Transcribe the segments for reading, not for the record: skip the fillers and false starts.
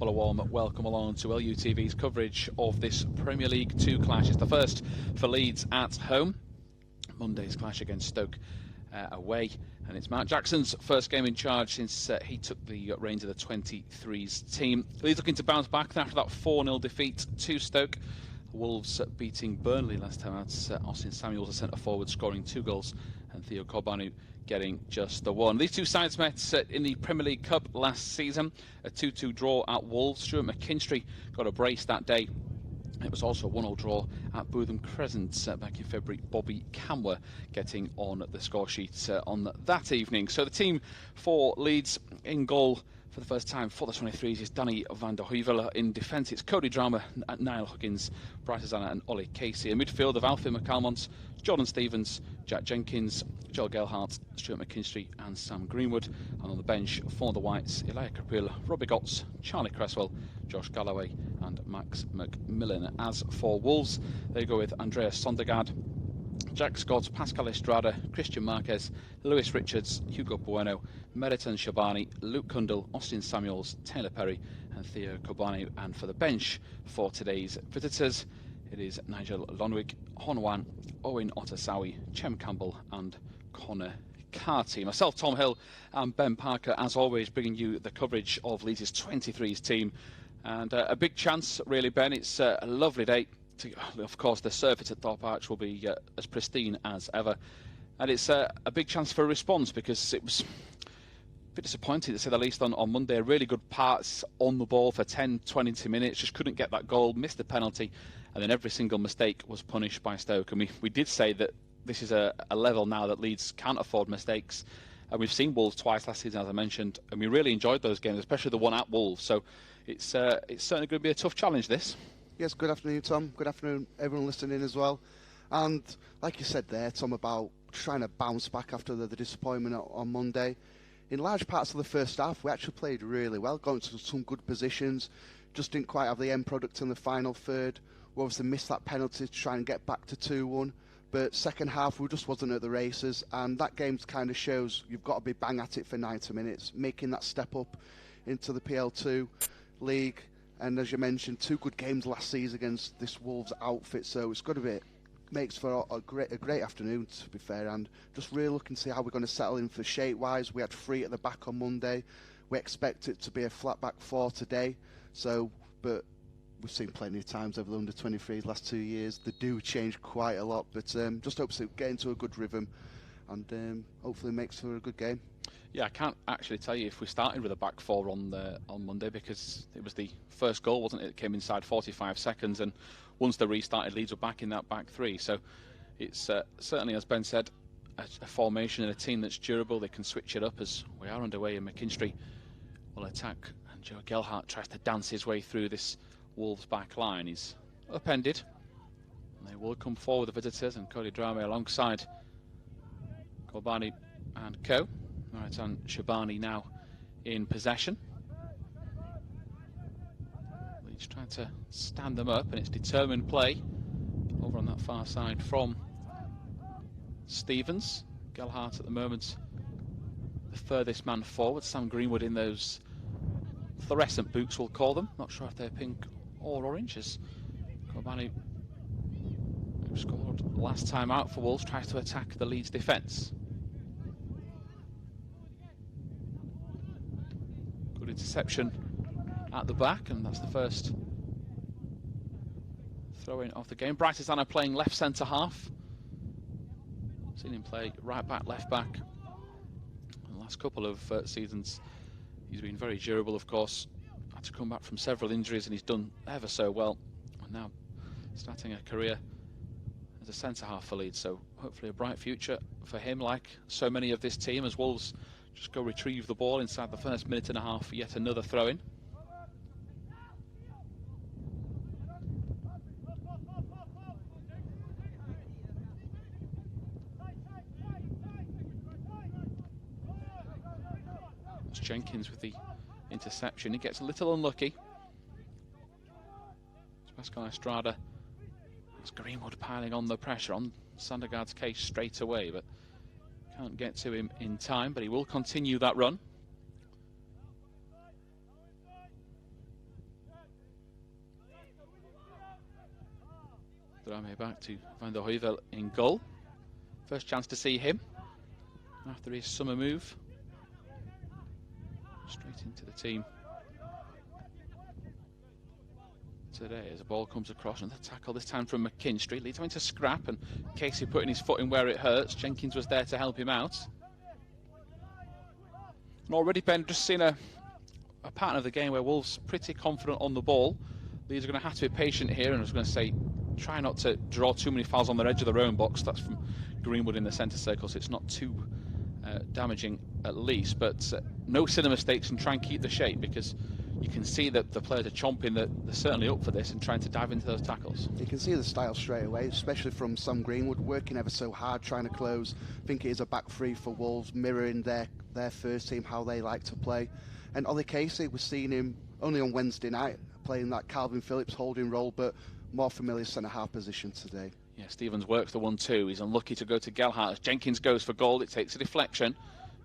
a warm welcome along to LUTV's coverage of this Premier League 2 clash. It's the first for Leeds at home. Monday's clash against Stoke away, and it's Mark Jackson's first game in charge since he took the reins of the 23's team. Leeds looking to bounce back after that 4-0 defeat to Stoke. Wolves beating Burnley last time out. Austin Samuels, a centre-forward, scoring 2 goals, and Theo Corbanu getting just the 1. These two sides met in the Premier League Cup last season. A 2-2 draw at Wolves. Stuart McKinstry got a brace that day. It was also a 1-0 draw at Bootham Crescent back in February. Bobby Camwer getting on the score sheet on that evening. So the team for Leeds in goal for the first time for the 23s is Danny van der Heuvel. In defence, it's Cody Drameh, Niall Huggins, Bryce Zana and Ollie Casey. In midfield of Alfie McCalmont, Jordan Stevens, Jack Jenkins, Joel Gelhardt, Stuart McKinstry and Sam Greenwood. And on the bench for the Whites, Elijah Caprile, Robbie Gotts, Charlie Cresswell, Josh Galloway and Max McMillan. As for Wolves, they go with Andreas Sondergaard, Jack Scott, Pascal Estrada, Christian Marquez, Lewis Richards, Hugo Bueno, Meriton Shabani, Luke Cundle, Austin Samuels, Taylor Perry and Theo Corbanu. And for the bench for today's visitors, it is Nigel Lonwig, Hon Wan, Owen Otasawi, Chem Campbell and Connor Carty. Myself, Tom Hill and Ben Parker, as always, bringing you the coverage of Leeds' 23's team. And a big chance, really, Ben. It's a lovely day. Of course, the surface at Thorp Arch will be as pristine as ever. And it's a big chance for a response, because it was a bit disappointing, to say the least, on Monday. Really good parts on the ball for 10, 20 minutes. Just couldn't get that goal, missed the penalty. And then every single mistake was punished by Stoke. And we did say that this is a level now that Leeds can't afford mistakes. And we've seen Wolves twice last season, as I mentioned. And we really enjoyed those games, especially the one at Wolves. So it's certainly going to be a tough challenge, this. Yes, good afternoon, Tom. Good afternoon, everyone listening as well. And like you said there, Tom, about trying to bounce back after the disappointment on Monday. In large parts of the first half, we actually played really well, got into some good positions, just didn't quite have the end product in the final third. We obviously missed that penalty to try and get back to 2-1. But second half, we just wasn't at the races. And that game kind of shows you've got to be bang at it for 90 minutes, making that step up into the PL2 league. And as you mentioned, 2 good games last season against this Wolves outfit, so it's got to be, makes for a great afternoon, to be fair. And just really looking to see how we're going to settle in for shape-wise. We had 3 at the back on Monday. We expect it to be a flat back 4 today. So, but we've seen plenty of times over the under-23s last 2 years. They do change quite a lot, but just hope to get into a good rhythm and hopefully makes for a good game. Yeah, I can't actually tell you if we started with a back 4 on Monday, because it was the first goal, wasn't it? It came inside 45 seconds, and once they restarted, Leeds were back in that back 3. So it's certainly, as Ben said, a formation and a team that's durable. They can switch it up as we are underway, and McKinstry will attack, and Joe Gelhardt tries to dance his way through this Wolves back line. He's upended, and they will come forward, the visitors, and Cody Drameh alongside Corbanu and co. Right, and Shabani now in possession. Leeds trying to stand them up, and it's determined play over on that far side from Stevens. Gelhardt at the moment the furthest man forward. Sam Greenwood in those fluorescent boots, we'll call them. Not sure if they're pink or orange, as Corbanu, who scored last time out for Wolves, tries to attack the Leeds defence. Interception at the back, and that's the first throw-in of the game. Bryce Zana playing left centre half. Seen him play right back, left back. In the last couple of seasons, he's been very durable, of course. Had to come back from several injuries, and he's done ever so well. And now starting a career as a centre half for Leeds, so hopefully a bright future for him, like so many of this team, as Wolves just go retrieve the ball inside the first minute and a half. Yet another throw-in. It's Jenkins with the interception. He gets a little unlucky. It's Pascal Estrada. It's Greenwood piling on the pressure on Sandergaard's case straight away, but can't get to him in time, but he will continue that run. Drame back to Van der Heuvel in goal. First chance to see him after his summer move. Straight into the team today as the ball comes across. Another tackle, this time from McKinstry. Leads him into scrap, and Casey putting his foot in where it hurts. Jenkins was there to help him out. And already, Ben, just seen a pattern of the game where Wolves pretty confident on the ball. Leeds are going to have to be patient here, and I was going to say, try not to draw too many fouls on the edge of their own box. That's from Greenwood in the centre circle, so it's not too damaging at least. But no silly mistakes, and try and keep the shape, because you can see that the players are chomping, that they're certainly up for this and trying to dive into those tackles. You can see the style straight away, especially from Sam Greenwood, working ever so hard, trying to close. I think it is a back three for Wolves, mirroring their first team, how they like to play. And Ollie Casey, we're seeing him only on Wednesday night, playing that Calvin Phillips holding role, but more familiar centre-half position today. Yeah, Stevens works the 1-2. He's unlucky to go to Gelhardt as Jenkins goes for goal. It takes a deflection.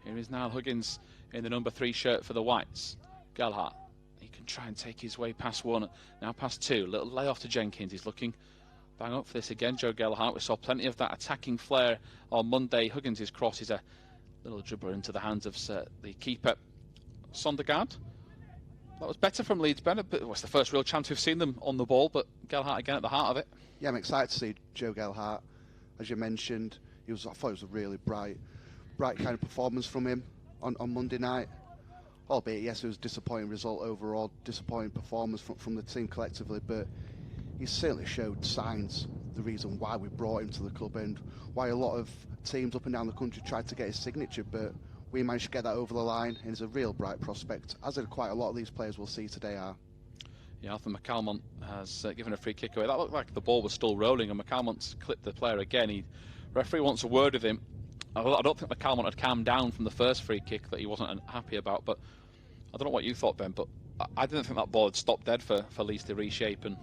Here is now Huggins in the number 3 shirt for the Whites. Gelhardt, he can try and take his way past one, now past two. Little layoff to Jenkins. He's looking bang up for this again, Joe Gelhardt. We saw plenty of that attacking flair on Monday. Huggins' cross is a little dribbler into the hands of the keeper, Sondergaard. That was better from Leeds, Ben. It was the first real chance we've seen them on the ball, but Gelhardt again at the heart of it. Yeah, I'm excited to see Joe Gelhardt. As you mentioned, I thought it was a really bright kind of performance from him on Monday night. Albeit, yes, it was a disappointing result overall, disappointing performance from the team collectively, but he certainly showed signs, the reason why we brought him to the club and why a lot of teams up and down the country tried to get his signature, but we managed to get that over the line, and he's a real bright prospect, as quite a lot of these players we'll see today are. Yeah, Arthur McCalmont has given a free kick away. That looked like the ball was still rolling, and McCalmont's clipped the player again. Referee wants a word with him. I don't think McCalmont had calmed down from the first free kick that he wasn't happy about, but I don't know what you thought, Ben, but I didn't think that ball had stopped dead for Leeds to reshape and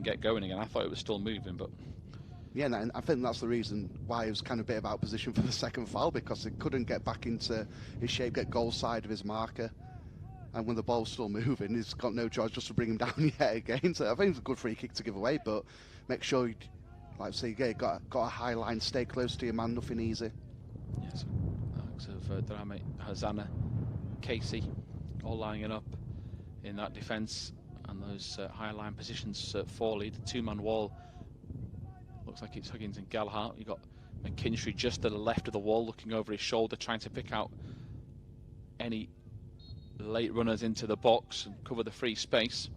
get going again. I thought it was still moving, but... Yeah, and I think that's the reason why he was kind of a bit out of position for the second foul, because he couldn't get back into his shape, get goal side of his marker. And when the ball's still moving, he's got no choice just to bring him down yet again. So I think it's a good free kick to give away, but make sure you, like I say, got a high line, stay close to your man, nothing easy. Yes, Alex of Drame, Hazana, Casey, all lining up in that defence, and those high line positions for Leeds. The two-man wall. Looks like it's Huggins and Gelhardt. You've got McKinstry just to the left of the wall, looking over his shoulder, trying to pick out any late runners into the box and cover the free space.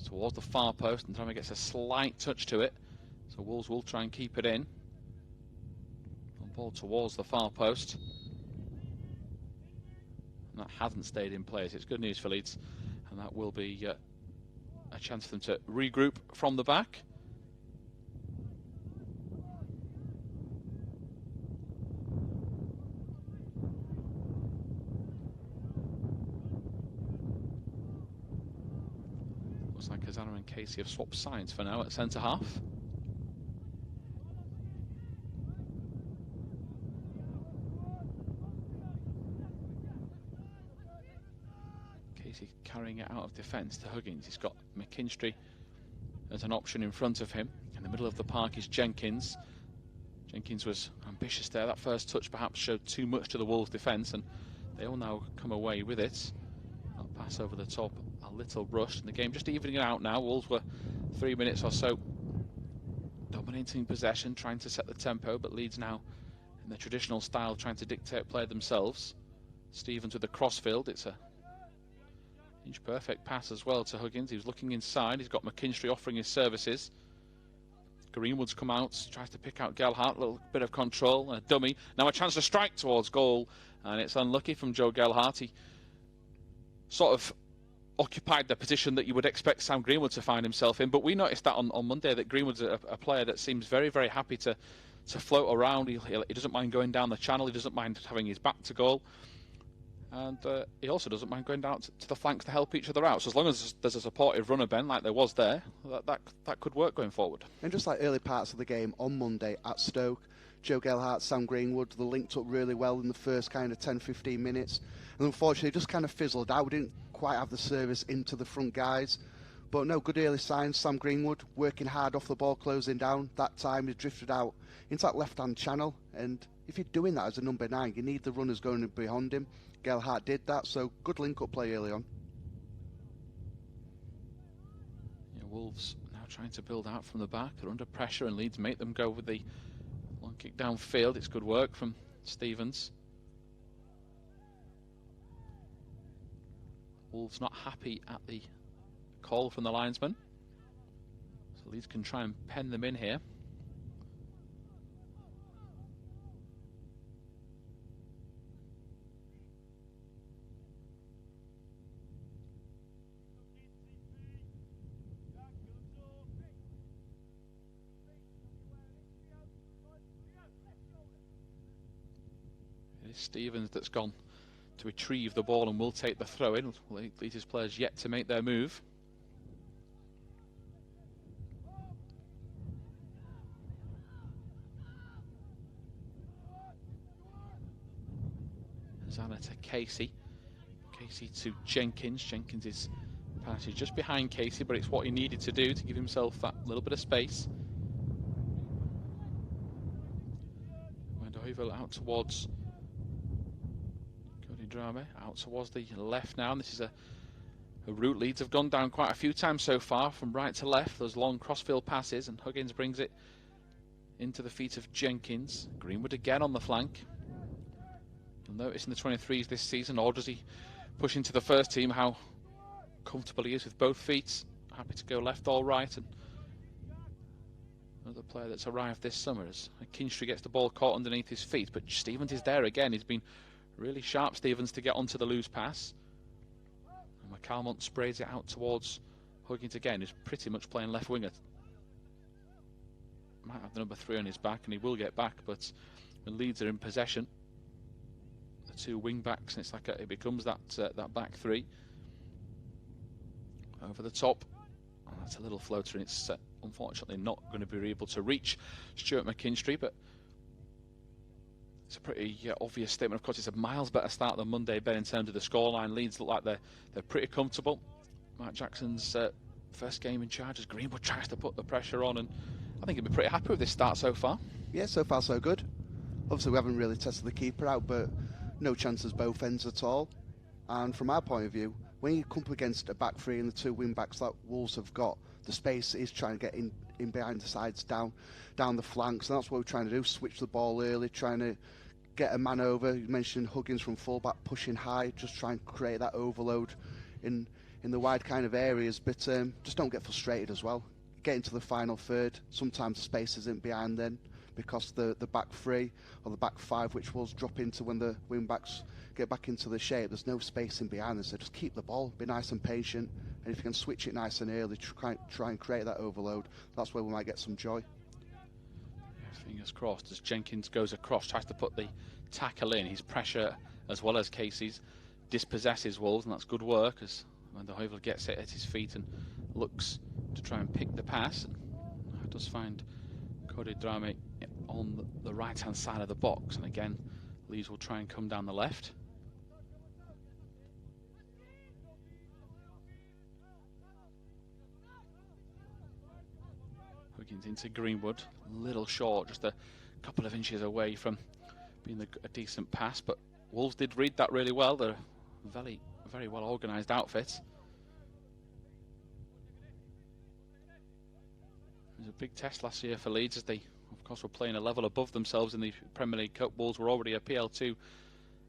Towards the far post, and Drama gets a slight touch to it. So Wolves will try and keep it in. On ball towards the far post. And that hasn't stayed in place. It's good news for Leeds. And that will be a chance for them to regroup from the back. Looks like Kazana and Casey have swapped sides for now at centre half. Casey carrying it out of defence to Huggins. He's got McKinstry as an option in front of him. In the middle of the park is Jenkins. Jenkins was ambitious there. That first touch perhaps showed too much to the Wolves defence, and they all now come away with it. That pass over the top, a little rushed, and the game just evening it out now. Wolves were 3 minutes or so dominating possession, trying to set the tempo, but Leeds now in the traditional style, trying to dictate play themselves. Stevens with the crossfield. It's a inch perfect pass as well to Huggins. He was looking inside. He's got McKinstry offering his services. Greenwood's come out, tries to pick out Gelhardt, a little bit of control, and a dummy. Now a chance to strike towards goal, and it's unlucky from Joe Gelhardt. He sort of occupied the position that you would expect Sam Greenwood to find himself in, but we noticed that on Monday, that Greenwood's a player that seems very, very happy to float around. He doesn't mind going down the channel, he doesn't mind having his back to goal, and he also doesn't mind going down to the flanks to help each other out. So as long as there's a supportive runner, Ben, like there was there, that could work going forward. And just like early parts of the game on Monday at Stoke, Joe Gelhardt, Sam Greenwood, they linked up really well in the first kind of 10-15 minutes, and unfortunately just kind of fizzled out. We didn't quite have the service into the front guys, But no, good early signs. Sam Greenwood working hard off the ball, closing down. That time he drifted out into that left-hand channel. And if you're doing that as a number 9, you need the runners going behind him. Gelhardt did that, so good link-up play early on. Yeah, Wolves now trying to build out from the back. They're under pressure, and Leeds make them go with the long kick downfield. It's good work from Stevens. Wolves not happy at the call from the linesman, so Leeds can try and pen them in here. It is Stevens that's gone to retrieve the ball and will take the throw in. Leeds' players yet to make their move. Zana to Casey. Casey to Jenkins. Jenkins is passage just behind Casey, but it's what he needed to do to give himself that little bit of space. Wendover out towards Drame, out towards the left now, and this is a route Leeds have gone down quite a few times so far, from right to left. Those long crossfield passes, and Huggins brings it into the feet of Jenkins. Greenwood again on the flank. You'll notice in the 23s this season, or does he push into the first team, how comfortable he is with both feet, happy to go left or right. And another player that's arrived this summer as Kinstry gets the ball caught underneath his feet, but Stevens is there again. He's been really sharp, Stevens, to get onto the loose pass. And McCalmont sprays it out towards Huggins again, who's pretty much playing left winger. Might have the number 3 on his back, and he will get back, but when Leeds are in possession, the two wing backs, and it's like it becomes that back 3. Over the top. Oh, that's a little floater, and it's unfortunately not going to be able to reach Stuart McKinstry, but it's a pretty obvious statement. Of course, it's a miles better start than Monday, Ben, in terms of the scoreline. Leeds look like they're pretty comfortable. Mark Jackson's first game in charge as Greenwood tries to put the pressure on, and I think he'll be pretty happy with this start so far. Yeah, so far so good. Obviously we haven't really tested the keeper out, but no chances both ends at all. And from our point of view, when you come up against a back 3 and the 2 wing backs that Wolves have got, the space is trying to get in behind the sides, down the flanks, and that's what we're trying to do, switch the ball early, trying to get a man over. You mentioned Huggins from fullback pushing high, just try and create that overload in the wide kind of areas, but just don't get frustrated as well. Get into the final third, sometimes the space isn't behind then, because the back 3 or the back 5, which Wolves drop into when the wing backs get back into the shape, there's no space in behind them, so just keep the ball, be nice and patient, and if you can switch it nice and early, try and create that overload, that's where we might get some joy. Fingers crossed as Jenkins goes across, tries to put the tackle in. His pressure, as well as Casey's, dispossesses Wolves, and that's good work as Wendover gets it at his feet and looks to try and pick the pass. And does find Cody Drame on the right-hand side of the box, and again, Leeds will try and come down the left. Huggins into Greenwood, little short, just a couple of inches away from being a decent pass, but Wolves did read that really well. They're a very well organised outfit. It was a big test last year for Leeds as they, of course, were playing a level above themselves in the Premier League Cup. Wolves were already a PL2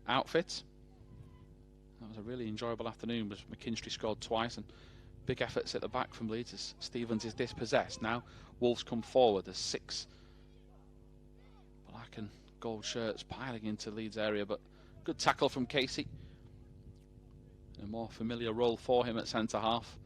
outfit. That was a really enjoyable afternoon as McKinstry scored twice, and big efforts at the back from Leeds as Stevens is dispossessed. Now Wolves come forward. There's 6 black and gold shirts piling into Leeds area, but good tackle from Casey. A more familiar role for him at centre half.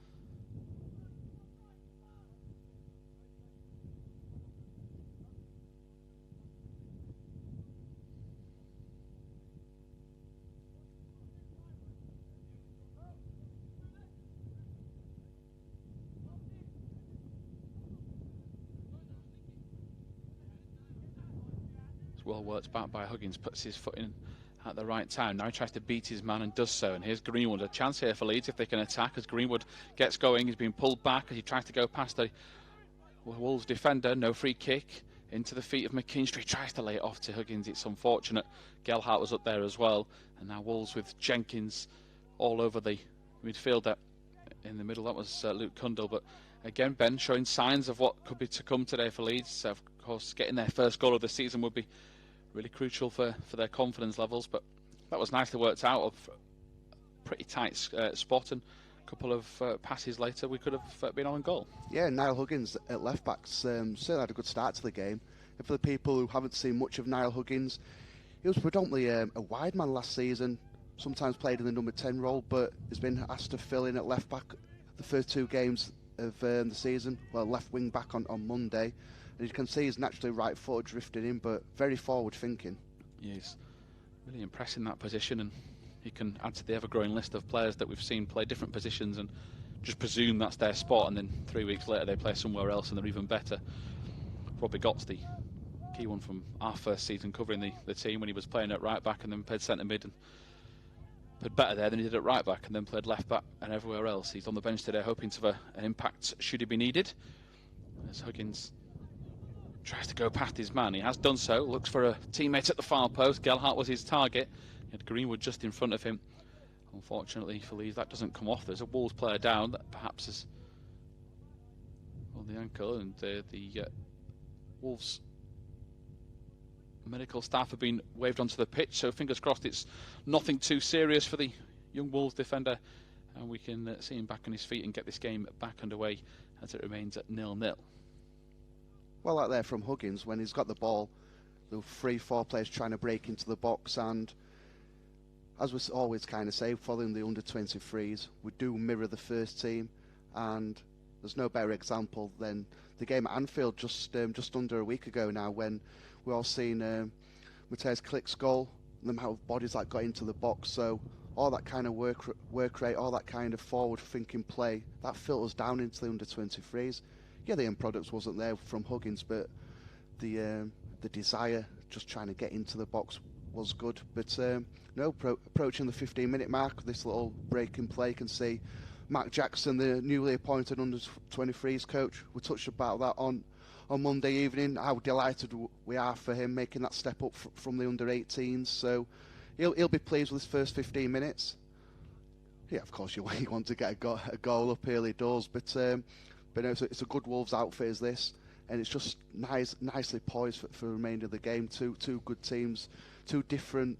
Well worked back by Huggins, puts his foot in at the right time. Now he tries to beat his man and does so. And here's Greenwood. A chance here for Leeds if they can attack as Greenwood gets going. He's being pulled back as he tries to go past the Wolves defender. No free kick into the feet of McKinstry. He tries to lay it off to Huggins. It's unfortunate. Gelhardt was up there as well. And now Wolves with Jenkins all over the midfielder in the middle. That was Luke Cundle. But again, Ben showing signs of what could be to come today for Leeds. Of course, getting their first goal of the season would be really crucial for their confidence levels, but that was nicely worked out of a pretty tight spot, and a couple of passes later we could have been on goal. Yeah, Niall Huggins at left back certainly had a good start to the game. And for the people who haven't seen much of Niall Huggins, he was predominantly a wide man last season, sometimes played in the number 10 role, but has been asked to fill in at left back the first 2 games of the season. Well, left wing back on Monday. And you can see he's naturally right foot drifting in, but very forward thinking. Yeah, he's really impressing that position, and he can add to the ever-growing list of players that we've seen play different positions and just presume that's their spot, and then 3 weeks later they play somewhere else and they're even better. Robbie Gott's the key one from our first season covering the team when he was playing at right back and then played centre mid and played better there than he did at right back and then played left back and everywhere else. He's on the bench today hoping to have an impact should he be needed. As Huggins tries to go past his man, he has done so, looks for a teammate at the far post. Gelhardt was his target. He had Greenwood just in front of him. Unfortunately for Leeds, that doesn't come off. There's a Wolves player down that perhaps is on the ankle, and the Wolves medical staff have been waved onto the pitch, so fingers crossed it's nothing too serious for the young Wolves defender, and we can see him back on his feet and get this game back underway as it remains at 0-0. Well, out there from Huggins, when he's got the ball, there were 3-4 players trying to break into the box, and as we always kind of say, following the under-23s, we do mirror the first team, and there's no better example than the game at Anfield just under a week ago now, when we all seen Mateusz Klik's goal, and the amount of bodies that got into the box. So all that kind of work rate, all that kind of forward-thinking play, that filters down into the under-23s. Yeah, the end product wasn't there from Huggins, but the desire, just trying to get into the box, was good. But approaching the 15-minute mark, this little break in play, can see Matt Jackson, the newly appointed under-23s coach. We touched about that on Monday evening, how delighted we are for him making that step up from the under-18s. So he'll be pleased with his first 15 minutes. Yeah, of course you want to get a goal up early doors, but no, it's a good Wolves outfit as this, and it's just nicely poised for the remainder of the game. Two good teams, two different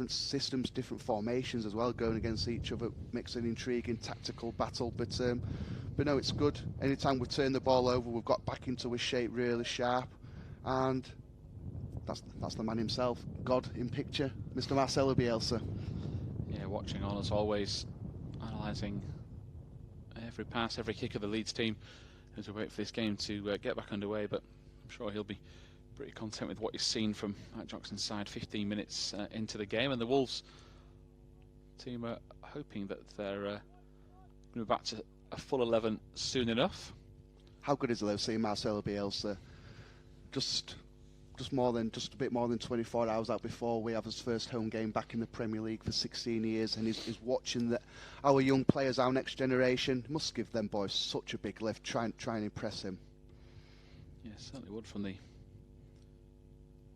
systems, different formations as well, going against each other, makes an intriguing tactical battle. But no, it's good. Anytime we turn the ball over, we've got back into his shape really sharp, and that's the man himself, God in picture, Mr. Marcelo Bielsa. Yeah, watching on as always, analysing every pass, every kick of the Leeds team as we wait for this game to get back underway, but I'm sure he'll be pretty content with what he's seen from Matt Jackson's side 15 minutes into the game. And the Wolves team are hoping that they're going to be back to a full 11 soon enough. How good is it though seeing Marcelo Bielsa just a bit more than 24 hours out before we have his first home game back in the Premier League for 16 years, and he's watching our young players, our next generation. Must give them boys such a big lift, try and impress him. Yeah, certainly would from the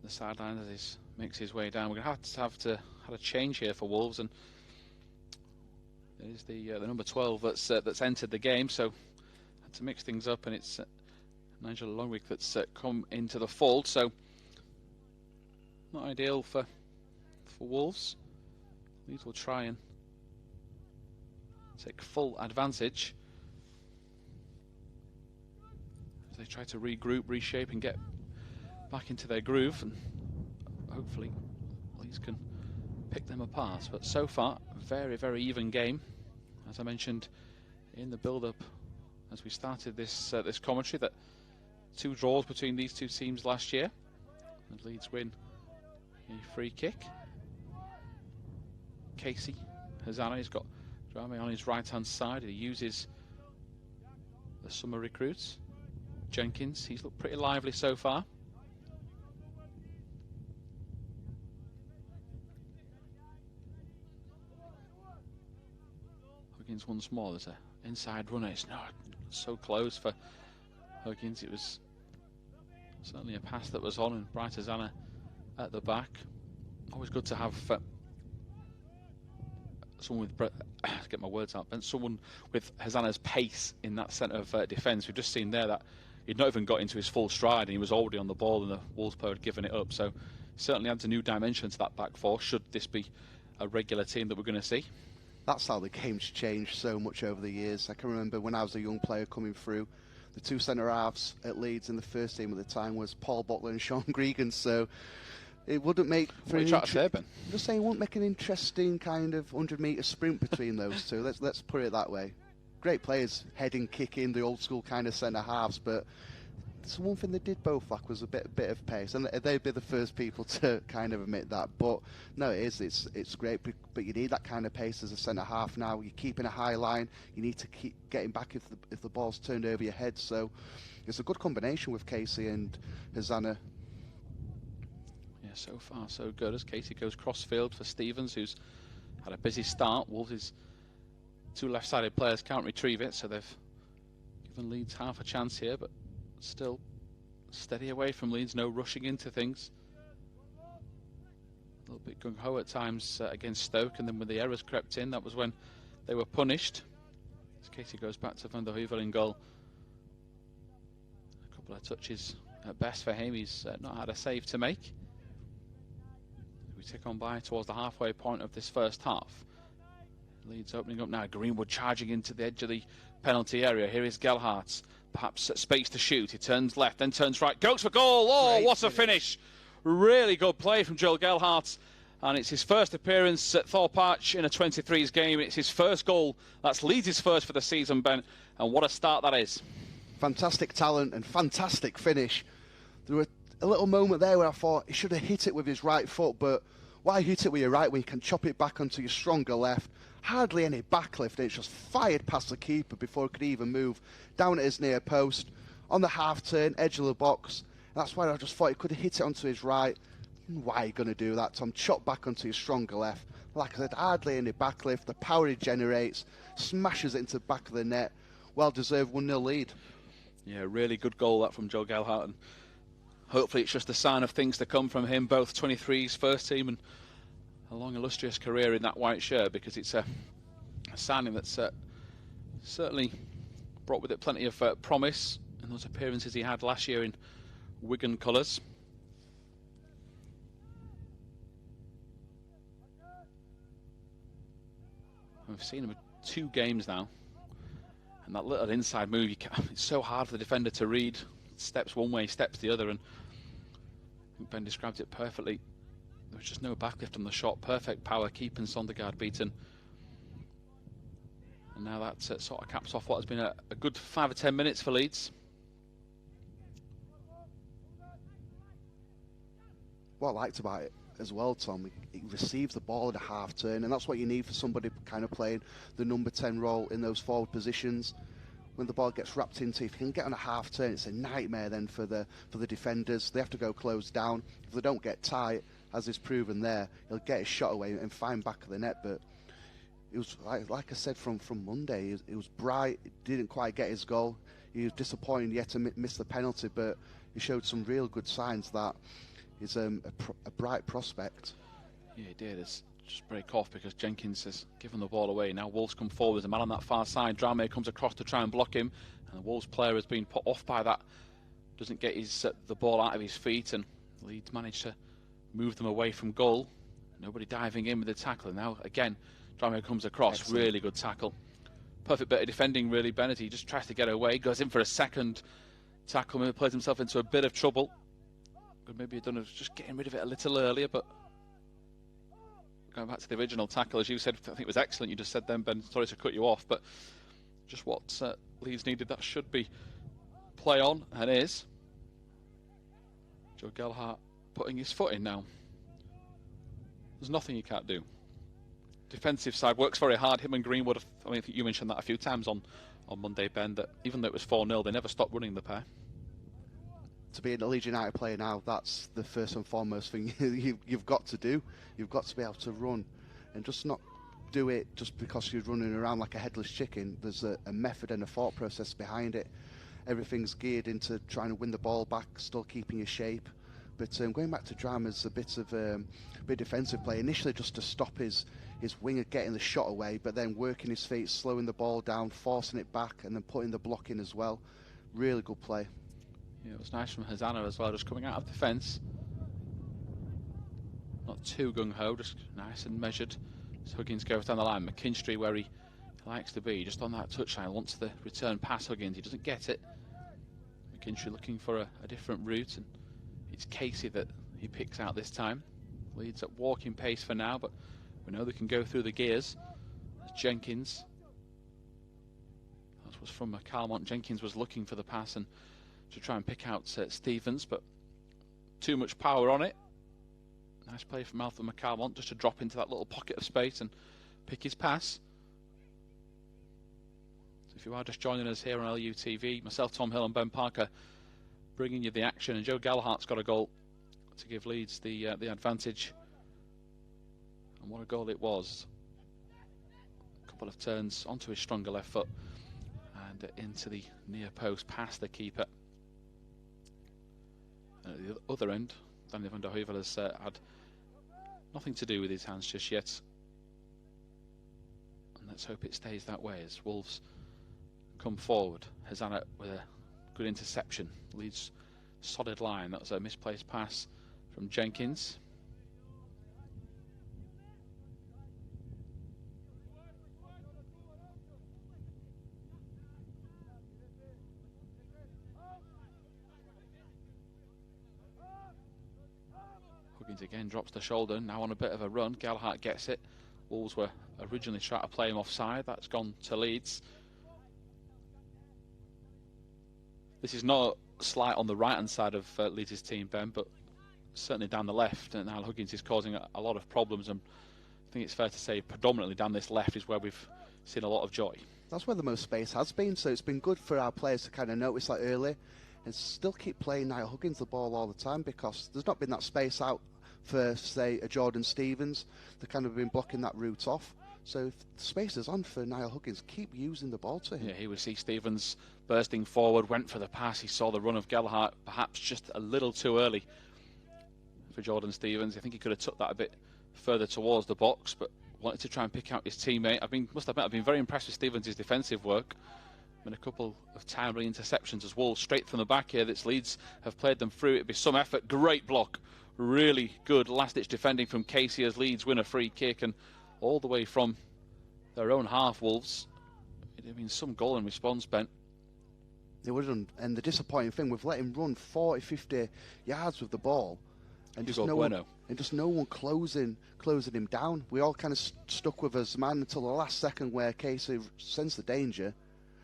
sideline as he makes his way down. We're going to have a change here for Wolves, and it is the number 12 that's entered the game, so had to mix things up, and it's Nigel Longwick that's come into the fold, so not ideal for Wolves. Leeds will try and take full advantage as they try to regroup, reshape and get back into their groove, and hopefully Leeds can pick them apart. But so far, very, very even game. As I mentioned in the build-up as we started this commentary, that 2 draws between these two teams last year, and Leeds win a free kick. Casey Hazana, he's got Drame on his right hand side. He uses the summer recruits. Jenkins, he's looked pretty lively so far. Huggins once more. There's an inside runner. It's not so close for Huggins. It was certainly a pass that was on, and Bright Hosanna at the back. Always good to have someone with get my words out, and someone with Hosanna's pace in that centre of defence. We've just seen there that he'd not even got into his full stride, and he was already on the ball, and the Wolves player had given it up. So certainly adds a new dimension to that back four, should this be a regular team that we're going to see. That's how the game's changed so much over the years. I can remember when I was a young player coming through, the two centre halves at Leeds in the first team at the time was Paul Butler and Sean Gregan. So it wouldn't make for what I'm just saying, it wouldn't make an interesting kind of 100-metre sprint between those two. Let's put it that way. Great players, heading, kicking, the old school kind of centre halves, but it's one thing they did both lack was a bit of pace, and they'd be the first people to kind of admit that. But no, it's great, but you need that kind of pace as a centre half now. You're keeping a high line, you need to keep getting back if the ball's turned over your head. So it's a good combination with Casey and Hosanna. Yeah, so far so good as Casey goes cross-field for Stevens, who's had a busy start. Wolves' two left-sided players can't retrieve it, so they've given Leeds half a chance here, but still steady away from Leeds, no rushing into things. A little bit gung-ho at times against Stoke, and then when the errors crept in, that was when they were punished. As Casey goes back to Van der Heuvel in goal. A couple of touches at best for him. He's not had a save to make. We tick on by towards the halfway point of this first half. Leeds opening up now. Greenwood charging into the edge of the penalty area. Here is Gelhardt. Perhaps space to shoot. He turns left, then turns right. Goes for goal. Oh, what a finish. Really good play from Joel Gelhardt. And it's his first appearance at Thorp Arch in a 23s game. It's his first goal. That's Leeds' first for the season, Ben. And what a start that is. Fantastic talent and fantastic finish. There were a little moment there where I thought he should have hit it with his right foot, but why hit it with your right when you can chop it back onto your stronger left? Hardly any backlift, and it's just fired past the keeper before it could even move down at his near post on the half turn, edge of the box. And that's why I just thought he could have hit it onto his right. Why are you going to do that, Tom? Chop back onto your stronger left. Like I said, hardly any backlift. The power he generates, smashes it into the back of the net. Well deserved 1-0 lead. Yeah, really good goal that from Joe Gelhardt. And hopefully it's just a sign of things to come from him, both 23's first team and a long illustrious career in that white shirt, because it's a signing that's certainly brought with it plenty of promise in those appearances he had last year in Wigan colours. We've seen him in 2 games now, and that little inside move, it's so hard for the defender to read. Steps one way, steps the other, and I think Ben described it perfectly. There was just no backlift on the shot. Perfect power, keeping Sondergaard beaten. And now that sort of caps off what has been a good 5 or 10 minutes for Leeds. What I liked about it as well, Tom, he receives the ball at a half turn, and that's what you need for somebody kind of playing the number 10 role in those forward positions. When the ball gets wrapped into, if you can get on a half turn, it's a nightmare then for the defenders. They have to go close down. If they don't get tight, as is proven there, he'll get his shot away and find back of the net. But it was like I said from Monday, it was bright. He didn't quite get his goal. He was disappointed yet to miss the penalty, but he showed some real good signs that he's a bright prospect. Yeah, he did. It's just break off because Jenkins has given the ball away. Now Wolves come forward. The man on that far side, Drame, comes across to try and block him, and the Wolves player has been put off by that. Doesn't get the ball out of his feet, and Leeds managed to move them away from goal. Nobody diving in with the tackle. Now again, Drame comes across. Excellent. Really good tackle. Perfect bit of defending, really. Bennett, he just tries to get away, goes in for a second tackle, maybe plays himself into a bit of trouble. Could maybe have done just getting rid of it a little earlier, but going back to the original tackle, as you said, I think it was excellent. You just said then, Ben, sorry to cut you off, but just what Leeds needed, that should be play on, and is. Joe Gelhardt putting his foot in now. There's nothing he can't do. Defensive side works very hard. Him and Greenwood, I think you mentioned that a few times on Monday, Ben, that even though it was 4-0, they never stopped running the pair. To be a Leeds United player now, that's the first and foremost thing you've got to do. You've got to be able to run and just not do it just because you're running around like a headless chicken. There's a method and a thought process behind it. Everything's geared into trying to win the ball back, still keeping your shape. But going back to Drama's a bit defensive play, initially just to stop his winger getting the shot away, but then working his feet, slowing the ball down, forcing it back, and then putting the block in as well. Really good play. Yeah, it was nice from Hosanna as well, just coming out of defence. Not too gung-ho, just nice and measured. As Huggins goes down the line, McKinstry where he likes to be, just on that touchline, wants the return pass Huggins, he doesn't get it. McKinstry looking for a different route, and it's Casey that he picks out this time. Leeds at walking pace for now, but we know they can go through the gears. As Jenkins, that was from Calmont. Jenkins was looking for the pass and to try and pick out Stevens, but too much power on it. Nice play from Alpha McCalmont just to drop into that little pocket of space and pick his pass. So if you are just joining us here on LUTV, myself, Tom Hill and Ben Parker bringing you the action, and Joe Gallagher's got a goal to give Leeds the advantage. And what a goal it was. A couple of turns onto his stronger left foot and into the near post past the keeper. And at the other end, Daniel van der Heuvel has had nothing to do with his hands just yet. And let's hope it stays that way as Wolves come forward. Hosanna with a good interception. Leeds solid line. That was a misplaced pass from Jenkins. Huggins again drops the shoulder, now on a bit of a run. Gallagher gets it. Wolves were originally trying to play him offside. That's gone to Leeds. This is not slight on the right hand side of Leeds' team, Ben, but certainly down the left. And now Huggins is causing a lot of problems, and I think it's fair to say predominantly down this left is where we've seen a lot of joy. That's where the most space has been, so it's been good for our players to kind of notice that early and still keep playing Niall Huggins the ball all the time, because there's not been that space out for, say, a Jordan Stevens. They've kind of been blocking that route off. So if the space is on for Niall Huggins, keep using the ball to him. Yeah, he would see Stevens bursting forward, went for the pass. He saw the run of Gallagher perhaps just a little too early for Jordan Stevens. I think he could have took that a bit further towards the box, but wanted to try and pick out his teammate. Must admit, I've been very impressed with Stevens' defensive work. Been a couple of timely interceptions as Wolves straight from the back here. This Leeds have played them through. It'd be some effort. Great block. Really good last-ditch defending from Casey as Leeds win a free kick, and all the way from their own half, Wolves. It'd have been some goal in response, Ben. They would have done, and the disappointing thing, we've let him run 40, 50 yards with the ball, and just no one closing him down. We all kind of stuck with his man until the last second, where Casey sensed the danger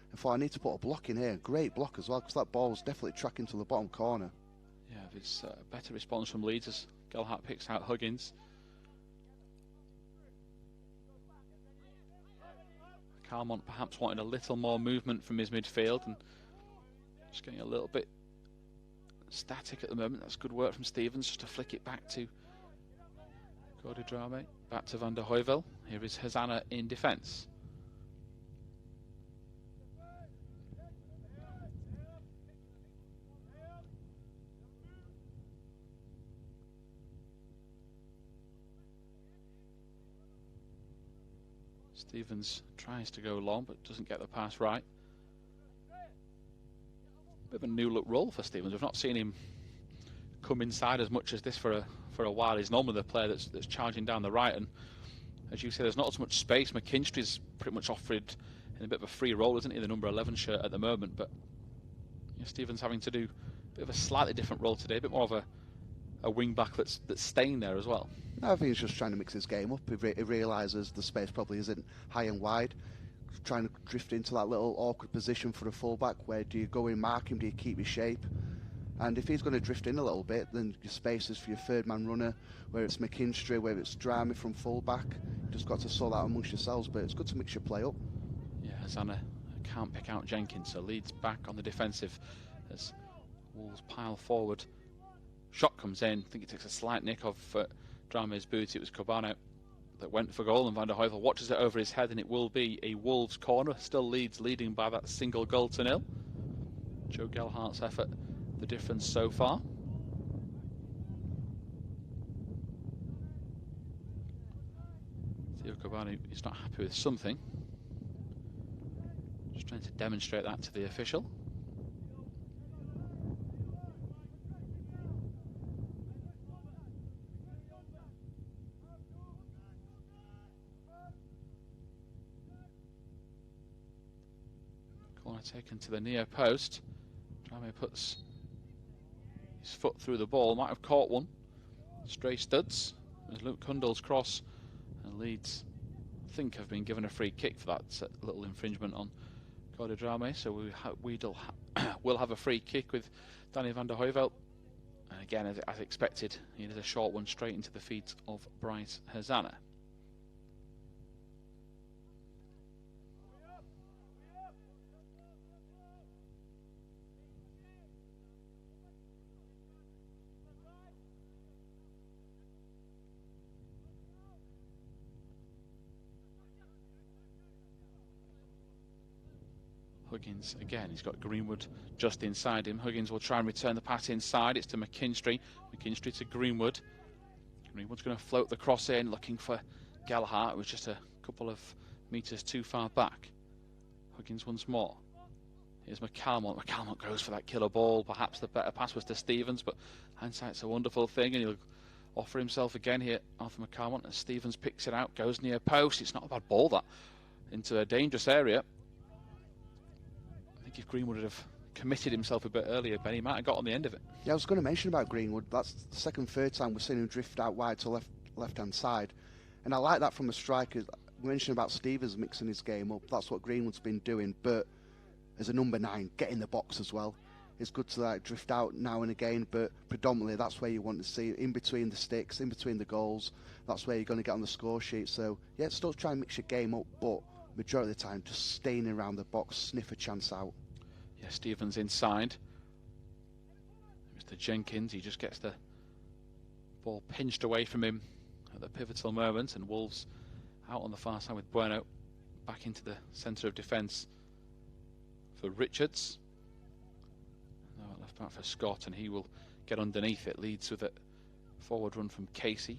and thought, I need to put a block in here. Great block as well, because that ball was definitely tracking to the bottom corner. Yeah, it's a better response from Leeds as Gallagher picks out Huggins. Calmont perhaps wanted a little more movement from his midfield and just getting a little bit static at the moment. That's good work from Stevens just to flick it back to Cody Drame, back to Van der Heuvel. Here is Hosanna in defence. Stevens tries to go long but doesn't get the pass right. Bit of a new look role for Stevens. We've not seen him come inside as much as this for a while. He's normally the player that's charging down the right, and as you say, there's not as much space. McKinstry's pretty much offered in a bit of a free role, isn't he, the number 11 shirt at the moment, but Stevens having to do a bit of a slightly different role today, a bit more of a wing back that's staying there as well. I think he's just trying to mix his game up. He realises the space probably isn't high and wide. Trying to drift into that little awkward position for a fullback. Where do you go in, mark him? Do you keep your shape? And if he's going to drift in a little bit, then your space is for your third man runner, whether it's McKinstry, whether it's Drame from fullback. You just got to sort that amongst yourselves, but it's good to mix your play up. Yeah, Hosanna can't pick out Jenkins, so Leeds back on the defensive as Wolves pile forward. Shot comes in. I think it takes a slight nick off Drame's boot. It was Cabano that went for goal, and Van der Heuvel watches it over his head, and it will be a Wolves corner. Still Leeds leading by that single goal to nil. Joe Gelhardt's effort, the difference so far. Theo Cavani is not happy with something. Just trying to demonstrate that to the official. Corner taken to the near post. Drame puts his foot through the ball, might have caught one. Stray studs as Luke Cundle's cross, and Leeds, I think, have been given a free kick for that little infringement on Cody Drame, so we'll have a free kick with Danny van der Heuvel. And again, as expected, he did a short one straight into the feet of Bryce Hezana. Huggins again, he's got Greenwood just inside him. Huggins will try and return the pass inside. It's to McKinstry. McKinstry to Greenwood. Greenwood's going to float the cross in, looking for Gelhardt. It was just a couple of metres too far back. Huggins once more. Here's McCalmont. McCalmont goes for that killer ball. Perhaps the better pass was to Stevens, but hindsight's a wonderful thing, and he'll offer himself again here, Arthur McCalmont, as Stevens picks it out, goes near post. It's not a bad ball, that, into a dangerous area. If Greenwood would have committed himself a bit earlier, Ben, he might have got on the end of it. Yeah, I was going to mention about Greenwood. That's the second, third time we've seen him drift out wide to left-hand side. And I like that from a striker. We mentioned about Stevens mixing his game up. That's what Greenwood's been doing. But as a number 9, get in the box as well. It's good to drift out now and again, but predominantly that's where you want to see, in between the sticks, in between the goals. That's where you're going to get on the score sheet. So, yeah, still try and mix your game up, but majority of the time just staying around the box, sniff a chance out. Yeah, Stevens inside. Mr. Jenkins, he just gets the ball pinched away from him at the pivotal moment, and Wolves out on the far side with Bueno back into the centre of defence for Richards. Now left back for Scott, and he will get underneath it. Leads with a forward run from Casey.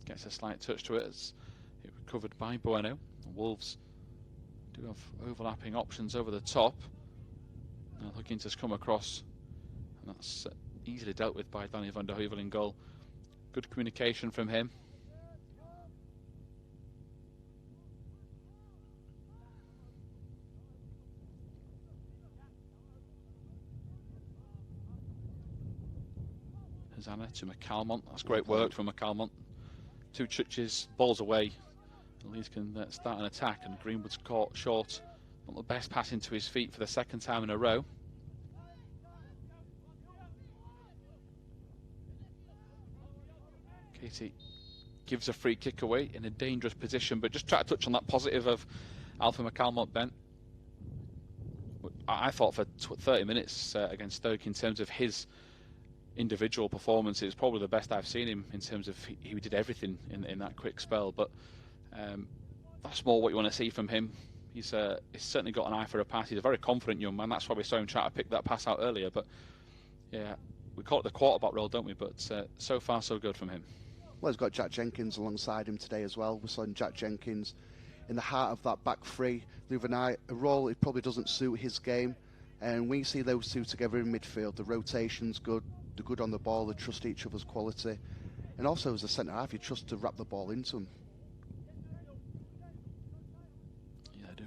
Gets a slight touch to it as it recovered by Bueno. The Wolves do have overlapping options over the top. Now Huggins has come across, and that's easily dealt with by Danny van der Heuvel in goal. Good communication from him. Hezana to McCalmont. That's great work from McCalmont. 2 touches, balls away. And Leeds can start an attack, and Greenwood's caught short. Not the best pass into his feet for the second time in a row. Casey gives a free kick away in a dangerous position, but just try to touch on that positive of Alpha McCalmont, Ben. I thought for 30 minutes against Stoke, in terms of his individual performance, it was probably the best I've seen him in terms of he did everything in that quick spell, but that's more what you want to see from him. He's certainly got an eye for a pass. He's a very confident young man. That's why we saw him try to pick that pass out earlier. But yeah, we call it the quarterback role, don't we? But so far, so good from him. Well, he's got Jack Jenkins alongside him today as well. We saw Jack Jenkins in the heart of that back three the other night. A role it probably doesn't suit his game. And when you see those two together in midfield, the rotation's good. They're good on the ball. They trust each other's quality. And also as a centre half, you trust to wrap the ball into them.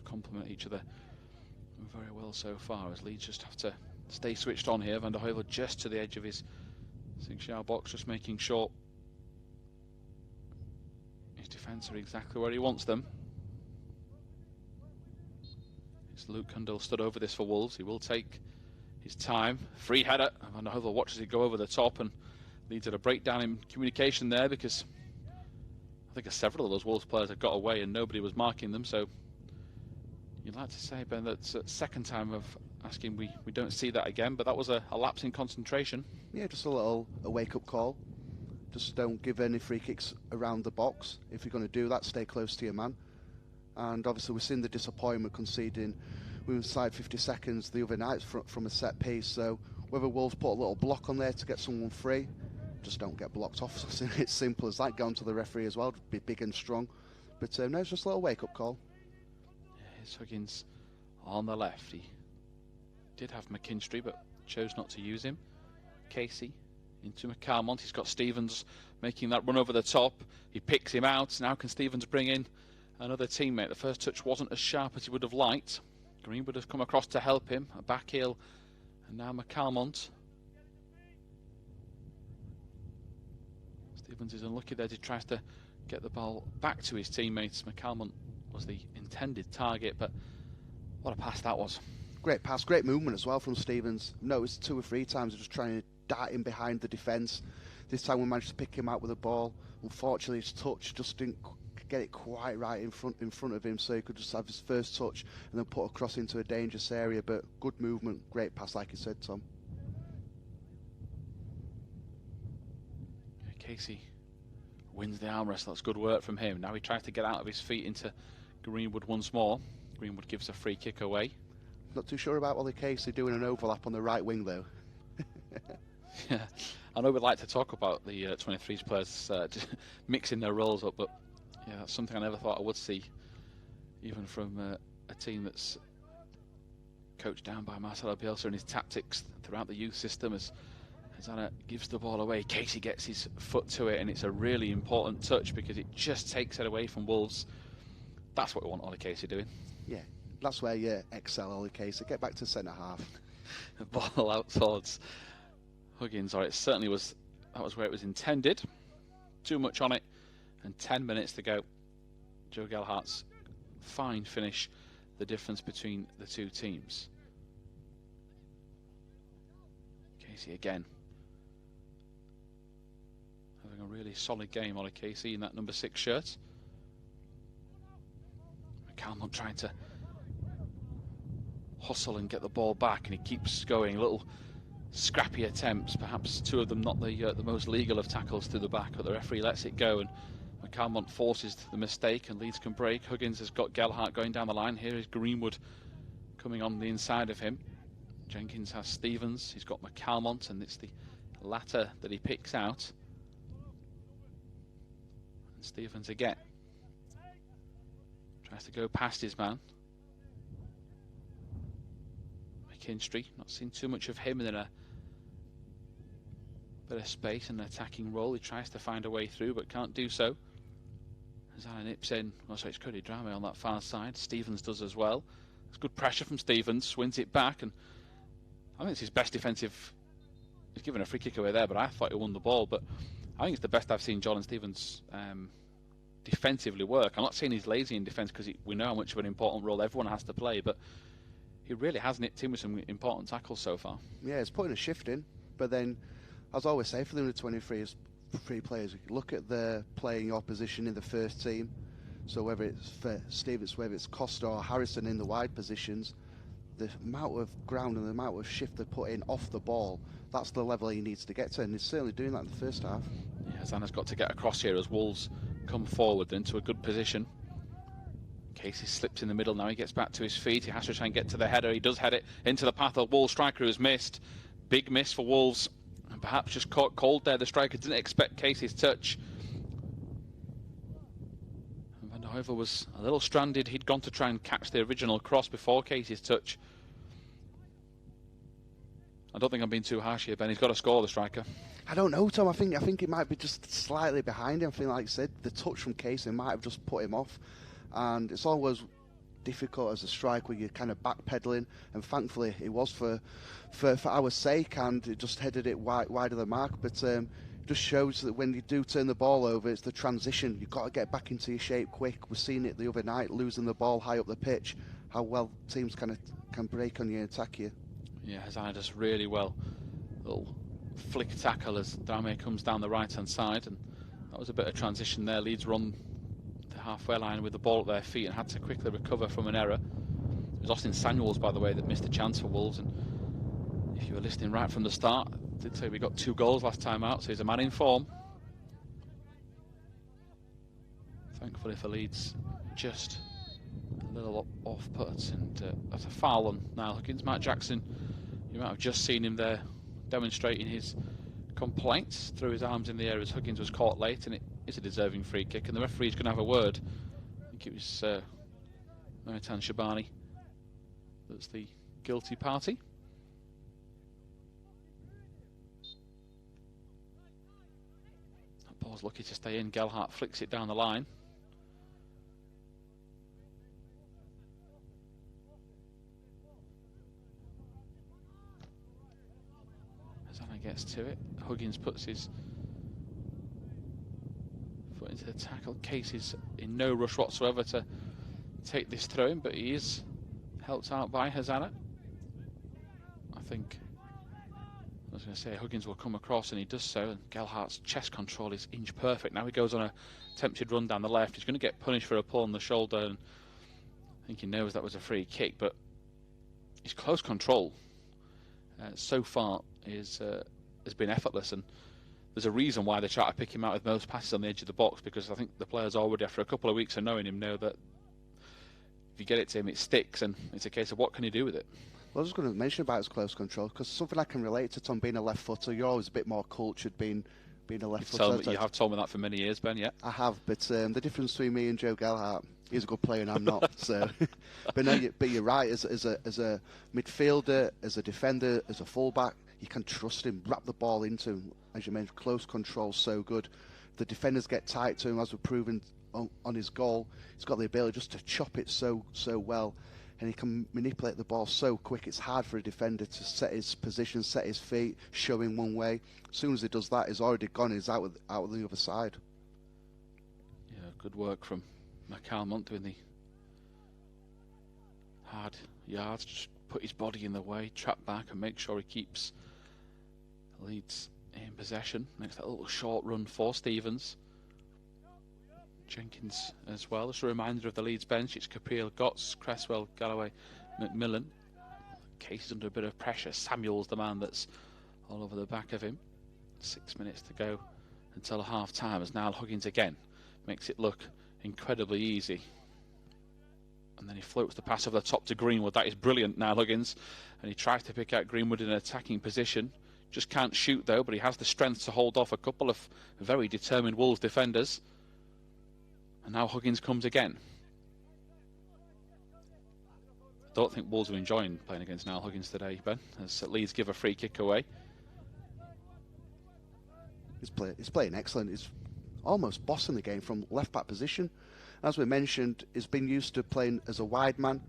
Complement each other very well so far, as Leeds just have to stay switched on here. Van der Heuvel just to the edge of his 6-yard box, just making sure his defence are exactly where he wants them. It's Luke Cundle stood over this for Wolves. He will take his time. Free header. Van der Heuvel watches it go over the top, and Leeds at a breakdown in communication there, because I think several of those Wolves players had got away and nobody was marking them. So you'd like to say, Ben, that's the second time of asking we don't see that again, but that was a lapse in concentration. Yeah, just a wake-up call. Just don't give any free kicks around the box. If you're going to do that, stay close to your man. And obviously we've seen the disappointment conceding inside 50 seconds the other night from a set piece. So whether Wolves put a little block on there to get someone free, just don't get blocked off. It's simple as that. Go on to the referee as well, be big and strong. But no, it's just a little wake-up call. Yeah, it's Huggins on the left. He did have McKinstry, but chose not to use him. Casey into McCalmont. He's got Stevens making that run over the top. He picks him out. Now can Stevens bring in another teammate? The first touch wasn't as sharp as he would have liked. Greenwood has come across to help him. A back heel. And now McCalmont. Stevens is unlucky there. He tries to get the ball back to his teammates. McCalmont was the intended target, but what a pass that was. Great pass, great movement as well from Stevens. Noticed 2 or 3 times just trying to dart in behind the defence. This time we managed to pick him out with a ball. Unfortunately, his touch just didn't get it quite right in front of him, so he could just have his first touch and then put a cross into a dangerous area. But good movement, great pass, like you said, Tom. Casey wins the arm wrestle. That's good work from him. Now he tries to get out of his feet into Greenwood once more. Greenwood gives a free kick away. Not too sure about Ollie Casey doing an overlap on the right wing though. Yeah, I know we'd like to talk about the 23s players mixing their roles up, but yeah, that's something I never thought I would see, even from a team that's coached down by Marcelo Bielsa and his tactics throughout the youth system. As Anna gives the ball away, Casey gets his foot to it, and it's a really important touch because it just takes it away from Wolves. That's what we want Ollie Casey doing. Yeah, that's where you excel, Ollie Casey. Get back to centre half. The ball out towards Huggins, or it certainly was. That was where it was intended. Too much on it, and 10 minutes to go. Joe Gelhardt's fine finish, the difference between the two teams. Casey again. Having a really solid game, Ollie Casey, in that number 6 shirt. McCalmont trying to hustle and get the ball back, and he keeps going. Little scrappy attempts, perhaps 2 of them not the most legal of tackles to the back, but the referee lets it go, and McCalmont forces the mistake, and Leeds can break. Huggins has got Gelhardt going down the line. Here is Greenwood coming on the inside of him. Jenkins has Stevens, he's got McCalmont, and it's the latter that he picks out. And Stevens again tries to go past his man. McKinstry, not seen too much of him in a bit of space and an attacking role. He tries to find a way through but can't do so. Zana nips in. Oh, so it's Cody Drame on that far side. Stevens does as well. It's good pressure from Stevens, wins it back, and I think it's his best defensive. He's given a free kick away there, but I thought he won the ball. But I think it's the best I've seen Jordan Stevens defensively work. I'm not saying he's lazy in defence, because we know how much of an important role everyone has to play, but he really has nipped in with some important tackles so far. Yeah, it's putting a shift in, but then, as I always say, for the under-23 free players, look at the playing your position in the first team. So whether it's for Stevens, whether it's Costa or Harrison in the wide positions, the amount of ground and the amount of shift they put in off the ball, that's the level he needs to get to, and he's certainly doing that in the first half. Yeah, Zana's got to get across here as Wolves come forward into a good position. Casey slips in the middle now. He gets back to his feet. He has to try and get to the header. He does head it into the path of Wolves striker, who's missed. Big miss for Wolves, and perhaps just caught cold there. The striker didn't expect Casey's touch. And Van der Heuvel was a little stranded. He'd gone to try and catch the original cross before Casey's touch. I don't think I'm being too harsh here, Ben. He's got to score, the striker. I don't know, Tom. I think it might be just slightly behind him. I think, like I said, the touch from Casey might have just put him off. And it's always difficult as a striker when you're kind of backpedaling, and thankfully it was for our sake, and it just headed it wide of the mark. But just shows that when you do turn the ball over, it's the transition. You've got to get back into your shape quick. We've seen it the other night, losing the ball high up the pitch, how well teams can break on you and attack you. Yeah, Hazard does really well. Little flick tackle as Drame comes down the right-hand side, and that was a bit of transition there. Leeds run the halfway line with the ball at their feet and had to quickly recover from an error. It was Austin Samuels, by the way, that missed a chance for Wolves, and if you were listening right from the start, I did say we got 2 goals last time out, so he's a man in form. Thankfully for Leeds, just a little off put, and that's a foul on Niall Huggins. Matt Jackson, you might have just seen him there demonstrating his complaints, threw his arms in the air as Huggins was caught late, and it is a deserving free kick, and the referee's going to have a word. I think it was Mehmetan Shabani that's the guilty party. That ball's lucky to stay in. Gelhardt flicks it down the line. Gets to it. Huggins puts his foot into the tackle. Case is in no rush whatsoever to take this throw in, but he is helped out by Hazara. I think, I was going to say, Huggins will come across, and he does so, and Gelhardt's chest control is inch perfect. Now he goes on a attempted run down the left. He's going to get punished for a pull on the shoulder, and I think he knows that was a free kick, but his close control so far has been effortless, and there's a reason why they try to pick him out with most passes on the edge of the box, because I think the players already, after a couple of weeks of knowing him, know that if you get it to him, it sticks, and it's a case of what can he do with it. Well, I was going to mention about his close control, because something I can relate to, Tom, being a left footer. You're always a bit more cultured being a left footer. You have told me that for many years, Ben. Yeah, I have, but the difference between me and Joe Gelhardt, he's a good player and I'm not. So, but no, you're right. As a midfielder, as a defender, as a fullback, you can trust him. Wrap the ball into him, as you mentioned. Close control, so good. The defenders get tight to him, as we've proven on his goal. He's got the ability just to chop it so well, and he can manipulate the ball so quick. It's hard for a defender to set his position, set his feet, show him one way. As soon as he does that, he's already gone. He's out the other side. Yeah, good work from McCalmont doing the hard yards. Just put his body in the way, trap back, and make sure he keeps Leeds in possession. Makes that little short run for Stevens. Jenkins as well. Just a reminder of the Leeds bench. It's Capriel, Gotts, Cresswell, Galloway, McMillan. Case is under a bit of pressure. Samuel's the man that's all over the back of him. 6 minutes to go until half time, as Niall Huggins again makes it look incredibly easy. And then he floats the pass over the top to Greenwood. That is brilliant, Niall Huggins. And he tries to pick out Greenwood in an attacking position. Just can't shoot though, but he has the strength to hold off a couple of very determined Wolves defenders. And now Huggins comes again. I don't think Wolves are enjoying playing against Niall Huggins today, Ben, as Leeds give a free kick away. He's playing excellent. He's almost bossing the game from left-back position. As we mentioned, he's been used to playing as a wide man.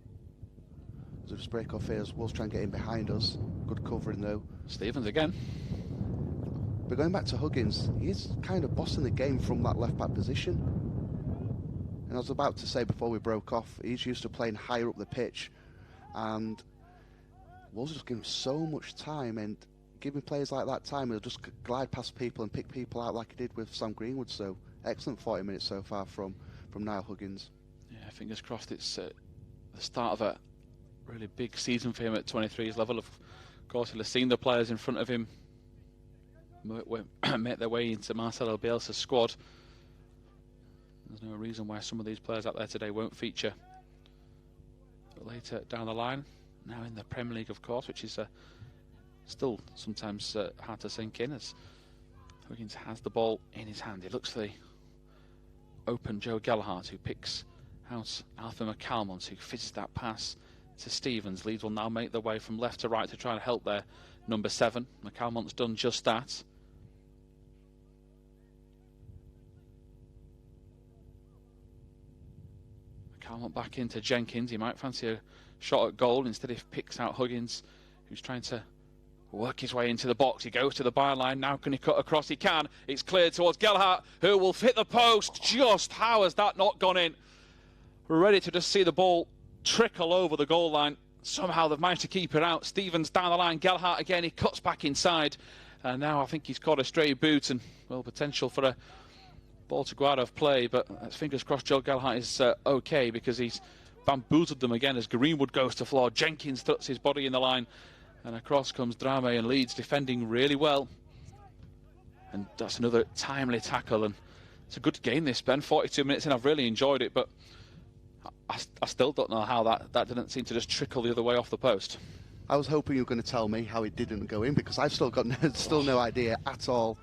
So just break off here as Wolves try and get in behind us. Good covering though. Stevens again. But going back to Huggins, he's kind of bossing the game from that left-back position. And I was about to say before we broke off, he's used to playing higher up the pitch. And Wolves just give him so much time, and giving players like that time, he'll just glide past people and pick people out like he did with Sam Greenwood. So excellent 40 minutes so far from Niall Huggins. Yeah, fingers crossed it's the start of a really big season for him at 23's level. Of course, he'll have seen the players in front of him make their way into Marcelo Bielsa's squad. There's no reason why some of these players out there today won't feature later down the line. Now in the Premier League, of course, which is still sometimes hard to sink in, as Huggins has the ball in his hand. He looks for the open Joe Gelhardt, who picks out Alpha McCalmont, who fizzes that pass to Stevens. Leeds will now make their way from left to right to try and help their number 7. McCalmont's done just that. McCalmont back into Jenkins. He might fancy a shot at goal. Instead, he picks out Huggins, who's trying to work his way into the box. He goes to the byline. Now can he cut across? He can. It's cleared towards Gelhardt, who will hit the post. Just how has that not gone in? We're ready to just see the ball trickle over the goal line. Somehow they've managed to keep it out. Stevens down the line. Gelhardt again. He cuts back inside. And now I think he's caught a stray boot and, well, potential for a ball to go out of play. But fingers crossed Joe Gelhardt is okay, because he's bamboozled them again as Greenwood goes to floor. Jenkins thuts his body in the line. And across comes Drame, and Leeds defending really well. And that's another timely tackle. And It's a good game this, Ben. 42 minutes in, I've really enjoyed it, but I still don't know how that didn't seem to just trickle the other way off the post. I was hoping you were going to tell me how it didn't go in, because I've still got no idea at all.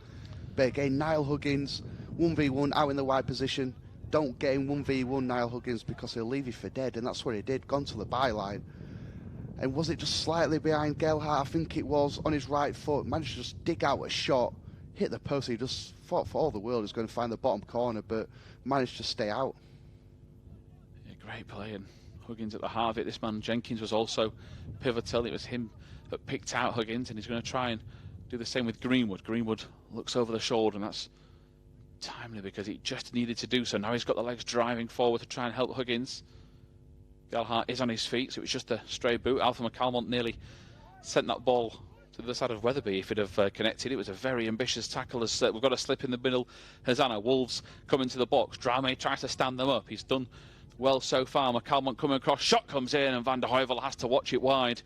But again, Niall Huggins, 1v1 out in the wide position. Don't get him 1v1 Niall Huggins, because he'll leave you for dead, and that's what he did. Gone to the byline. And was it just slightly behind Gelhardt? I think it was, on his right foot. Managed to just dig out a shot, hit the post. He just thought for all the world he was going to find the bottom corner, but managed to stay out. Yeah, great play, and Huggins at the heart of it. This man Jenkins was also pivotal. It was him that picked out Huggins, and he's going to try and do the same with Greenwood. Greenwood looks over the shoulder, and that's timely because he just needed to do so. Now he's got the legs driving forward to try and help Huggins. Gelhardt is on his feet, so it's just a stray boot. Alpha McCalmont nearly sent that ball to the side of Weatherby if it had connected. It was a very ambitious tackle. As we've got a slip in the middle. Hosanna, Wolves come into the box. Drame tries to stand them up. He's done well so far. McCalmont coming across. Shot comes in, and Van der Heuvel has to watch it wide.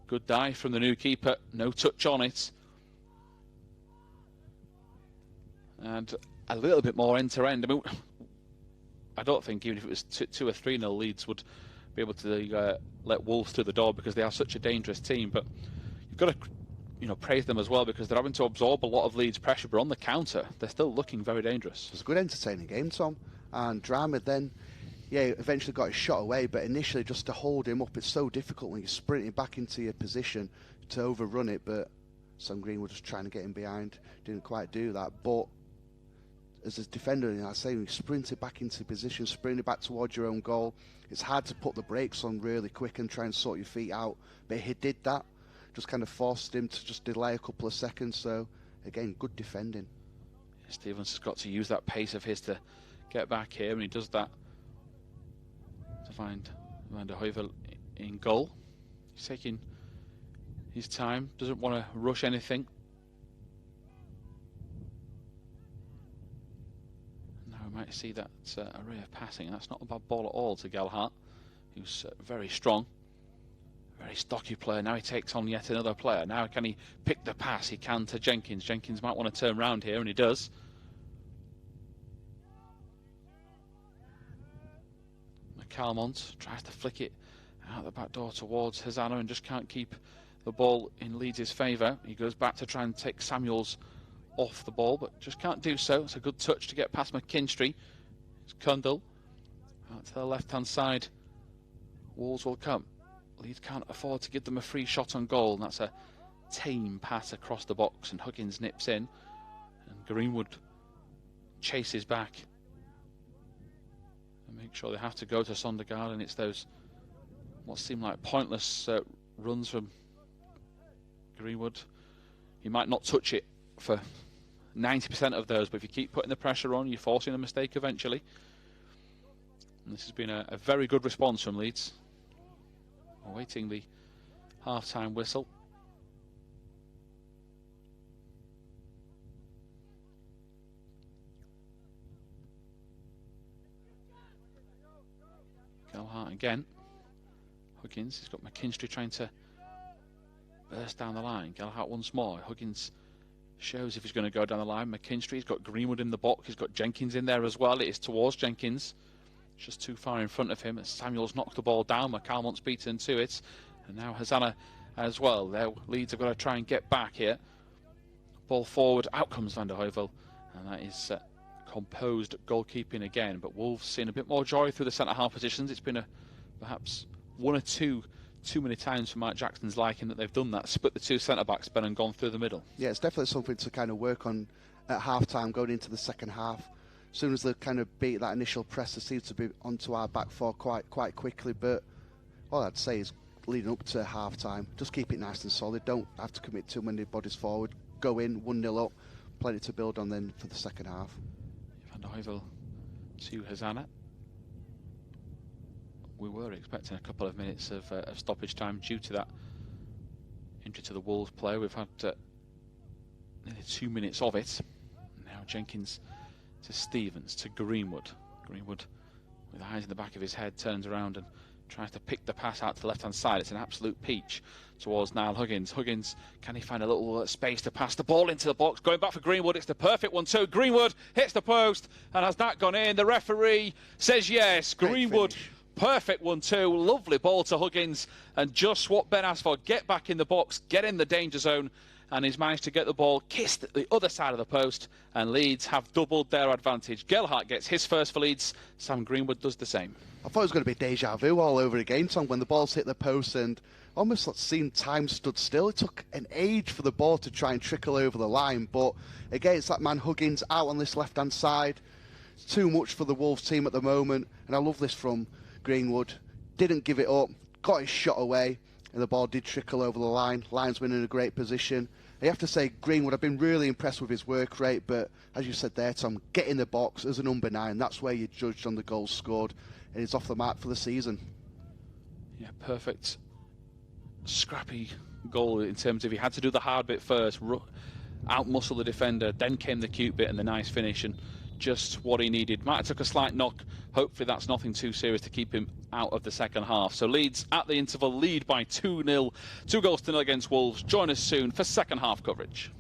Good dive from the new keeper. No touch on it. And a little bit more end to end. I mean, I don't think even if it was 2 or 3-0, Leeds would be able to let Wolves through the door, because they are such a dangerous team. But you've got to, praise them as well, because they're having to absorb a lot of Leeds' pressure. But on the counter, they're still looking very dangerous. It was a good, entertaining game, Tom. And Drama then, eventually got his shot away. But initially, just to hold him up, it's so difficult when you're sprinting back into your position to overrun it. But Sam Greenwood was trying to get him behind, didn't quite do that. But as a defender, I say, you sprinted back into position, sprinted back towards your own goal. It's hard to put the brakes on really quick and try and sort your feet out. But he did that. Just kind of forced him to just delay a couple of seconds. So, again, good defending. Stevens has got to use that pace of his to get back here, and he does that to find Van der Heuvel in goal. He's taking his time, doesn't want to rush anything. Might see that array of passing. That's not a bad ball at all to Gelhardt, who's very strong, very stocky player. Now he takes on yet another player. Now can he pick the pass? He can to Jenkins. Jenkins might want to turn round here, and he does. McCalmont tries to flick it out the back door towards Hosanna and just can't keep the ball in Leeds' favour. He goes back to try and take Samuels off the ball, but just can't do so. It's a good touch to get past McKinstry. It's Kundle out to the left-hand side. Wolves will come. Leeds can't afford to give them a free shot on goal, and that's a tame pass across the box, and Huggins nips in, and Greenwood chases back and make sure they have to go to Sondergaard, and it's those what seem like pointless runs from Greenwood. He might not touch it for 90% of those, but if you keep putting the pressure on, you're forcing a mistake eventually. And this has been a very good response from Leeds. Awaiting the half-time whistle. Gelhardt again. Huggins has got McKinstry trying to burst down the line. Gelhardt once more. Huggins shows if he's going to go down the line. McKinstry's got Greenwood in the box. He's got Jenkins in there as well. It is towards Jenkins. It's just too far in front of him. Samuels knocked the ball down. McCalmont's beaten to it. And now Hosanna as well. Their Leeds have got to try and get back here. Ball forward. Out comes Van der Heuvel. And that is composed goalkeeping again. But Wolves seeing a bit more joy through the centre-half positions. It's been perhaps one or two too many times for Mark Jackson's liking that they've done that, split the two centre-backs, Ben, and gone through the middle. Yeah, it's definitely something to kind of work on at half-time going into the second half. As soon as they kind of beat that initial press, they seem to be onto our back four quite quickly. But all I'd say is leading up to half-time, just keep it nice and solid. Don't have to commit too many bodies forward. Go in, 1-0 up, plenty to build on then for the second half. Van der Heuvel to Hosanna. We were expecting a couple of minutes of stoppage time due to that injury to the Wolves player. We've had nearly 2 minutes of it. Now Jenkins to Stevens, to Greenwood. Greenwood, with eyes in the back of his head, turns around and Tries to pick the pass out to the left-hand side. It's an absolute peach towards Niall Huggins. Huggins, can he find a little space to pass the ball into the box? Going back for Greenwood. It's the perfect one too. Greenwood hits the post, and has that gone in? The referee says yes. Greenwood, perfect one too. Lovely ball to Huggins, and just what Ben asked for. Get back in the box, get in the danger zone, and he's managed to get the ball, kissed the other side of the post, and Leeds have doubled their advantage. Gelhardt gets his first for Leeds. Sam Greenwood does the same. I thought it was going to be deja vu all over again, Tom, when the ball's hit the post and almost seemed time stood still. It took an age for the ball to try and trickle over the line, but again, it's that man Huggins out on this left-hand side. It's too much for the Wolves team at the moment, and I love this from Greenwood. Didn't give it up, got his shot away, and the ball did trickle over the line. Linesman in a great position. You have to say, Greenwood, I've been really impressed with his work rate, but as you said there, Tom, get in the box as a number 9. That's where you're judged on the goals scored, and he's off the mark for the season. Yeah, perfect. Scrappy goal in terms of he had to do the hard bit first, out-muscle the defender, then came the cute bit and the nice finish, and just what he needed. Might have took a slight knock. Hopefully that's nothing too serious to keep him out of the second half. So Leeds at the interval lead by 2-0. 2-0 against Wolves. Join us soon for second half coverage.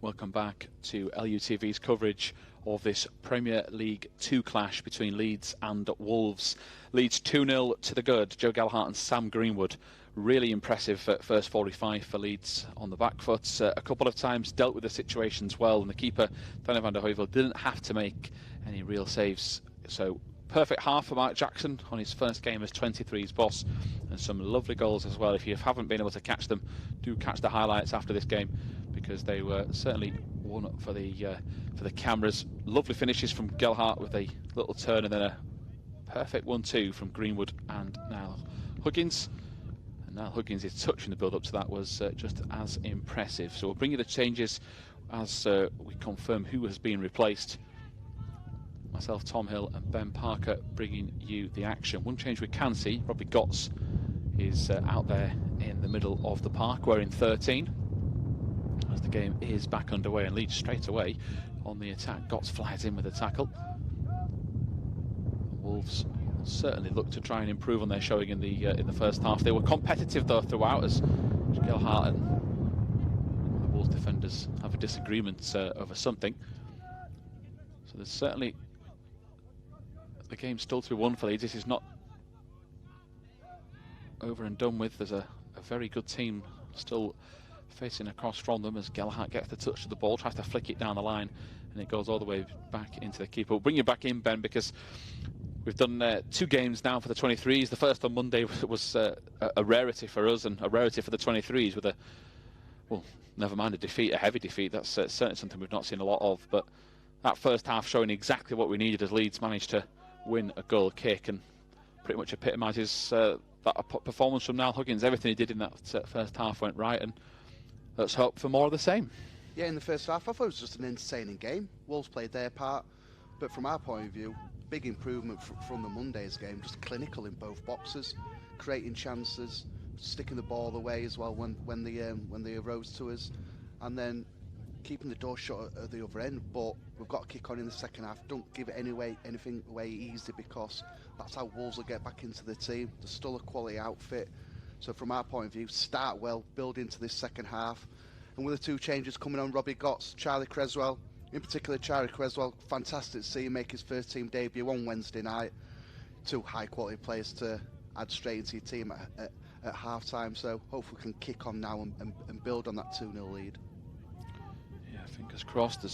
Welcome back to LUTV's coverage of this Premier League 2 clash between Leeds and Wolves. Leeds 2-0 to the good. Joe Gallagher and Sam Greenwood. Really impressive at first 45 for Leeds on the back foot. A couple of times dealt with the situations well, and the keeper, Daniel van der Heuvel, didn't have to make any real saves. So perfect half for Mark Jackson on his first game as 23's boss, and some lovely goals as well. If you haven't been able to catch them, do catch the highlights after this game, because they were certainly one for the cameras. Lovely finishes from Gelhardt with a little turn, and then a perfect 1-2 from Greenwood and Niall Huggins. And Niall Huggins' touch in the build-up to that was just as impressive. So we'll bring you the changes as we confirm who has been replaced. Myself, Tom Hill and Ben Parker bringing you the action. One change we can see, Robbie Gotts is out there in the middle of the park wearing 13. As the game is back underway, and Leeds straight away on the attack. Gotts flies in with a tackle. Wolves certainly look to try and improve on their showing in the first half. They were competitive though throughout, as Gelhardt and the Wolves defenders have a disagreement over something. So there's certainly the game still to be won for Leeds. This is not over and done with. There's a very good team still facing across from them, as Gelhardt gets the touch of the ball, tries to flick it down the line, and it goes all the way back into the keeper. We'll bring you back in, Ben, because we've done 2 games now for the 23s. The first on Monday was a rarity for us and a rarity for the 23s with well, never mind a defeat, a heavy defeat. That's certainly something we've not seen a lot of. But that first half showing exactly what we needed, as Leeds managed to win a goal kick, and pretty much epitomises that performance from Niall Huggins. Everything he did in that first half went right, and let's hope for more of the same. Yeah, in the first half, I thought it was just an entertaining game. Wolves played their part, but from our point of view, big improvement from the Monday's game. Just clinical in both boxes, creating chances, sticking the ball away as well when they arose to us, and then keeping the door shut at the other end. But we've got to kick on in the second half. Don't give anything away easy, because that's how Wolves will get back into the team. They're still a quality outfit. So from our point of view, start well, build into this second half. And with the 2 changes coming on, Robbie Gotts, Charlie Creswell, in particular Charlie Creswell, fantastic to see him make his first team debut on Wednesday night. 2 high quality players to add straight into your team at half time. So hopefully we can kick on now and build on that 2-0 lead. Yeah, fingers crossed. There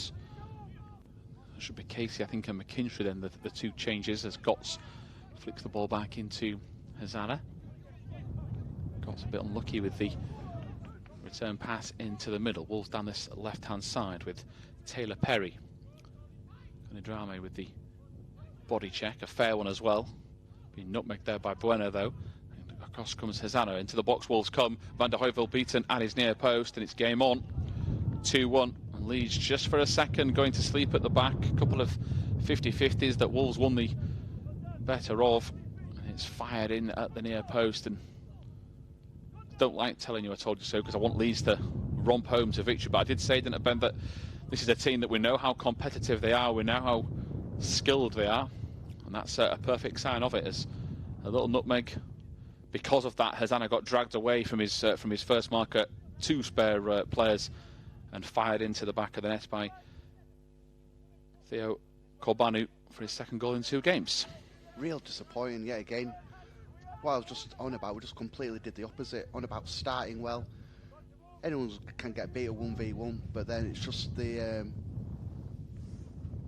should be Casey, I think, and McKinstry then, the 2 changes, as Gotts flicks the ball back into Hosanna. Gotts a bit unlucky with the return pass into the middle. Wolves down this left-hand side with Taylor Perry. Konidrame with the body check, a fair one as well. Being nutmegged there by Bueno though. And across comes Hosanna, into the box Wolves come. Van der Heuvel beaten at his near post, and it's game on. 2-1, and Leeds just for a second going to sleep at the back. A couple of 50-50s that Wolves won the better of, and it's fired in at the near post. And don't like telling you I told you so, because I want Leeds to romp home to victory, but I did say, didn't I, Ben, that this is a team that we know how competitive they are, we know how skilled they are, and that's a perfect sign of it. As a little nutmeg, because of that, Hosanna got dragged away from his first mark at 2 spare players and fired into the back of the net by Theo Corbanu for his 2nd goal in 2 games. Real disappointing yet again. What I was just on about, we just completely did the opposite. On about starting well. Anyone can get beat at 1v1, but then it's just the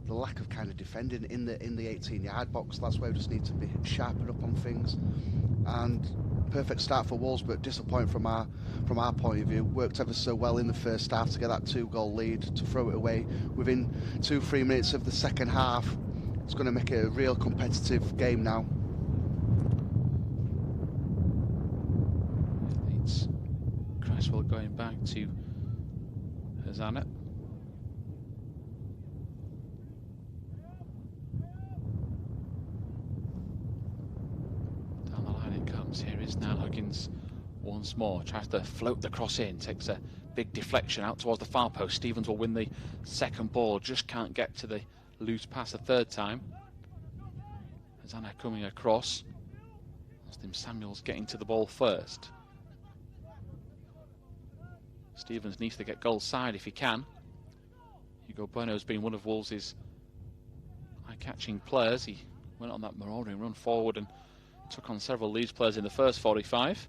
lack of kind of defending in the 18-yard box. That's where we just need to be sharpened up on things. And perfect start for Wolves, but disappointing from our point of view. Worked ever so well in the first half to get that 2-goal lead, to throw it away within 2-3 minutes of the second half. It's going to make it a real competitive game now. Leeds Creswell going back to Hosanna. Down the line it comes. Here is Niall Huggins once more. Tries to float the cross in. Takes a big deflection out towards the far post. Stevens will win the 2nd ball. Just can't get to the loose pass a 3rd time. Hosanna coming across. Austin Samuels getting to the ball first. Stevens needs to get goal side if he can. Hugo Bueno's been one of Wolves' eye-catching players. He went on that marauding run forward and took on several Leeds players in the first 45.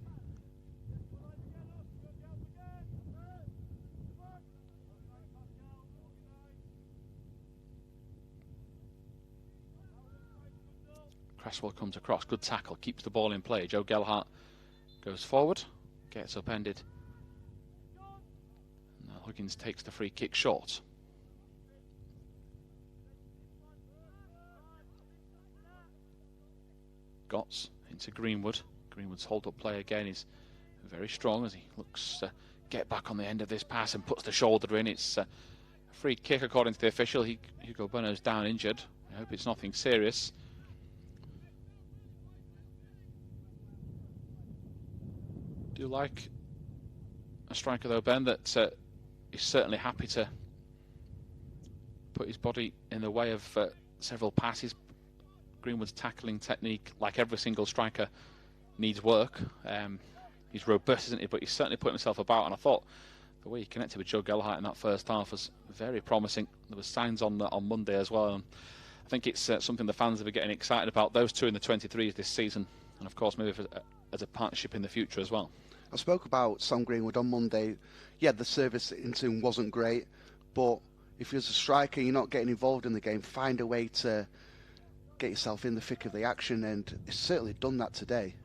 Cresswell comes across, good tackle, keeps the ball in play. Joe Gelhardt goes forward, gets upended. Now Huggins takes the free kick short. Gotts into Greenwood. Greenwood's hold-up play again is very strong as he looks to get back on the end of this pass and puts the shoulder in. It's a free kick according to the official. Hugo Bueno's down injured. I hope it's nothing serious. Do you like a striker though, Ben, that is certainly happy to put his body in the way of several passes? Greenwood's tackling technique, like every single striker, needs work. He's robust, isn't he? But he's certainly put himself about, and I thought the way he connected with Joe Gelhardt in that first half was very promising. There were signs on Monday as well, and I think it's something the fans are getting excited about. Those two in the 23s this season, and of course maybe as a partnership in the future as well. I spoke about Sam Greenwood on Monday. Yeah, the service into him wasn't great, but if you're a striker, you're not getting involved in the game, find a way to get yourself in the thick of the action, and he's certainly done that today.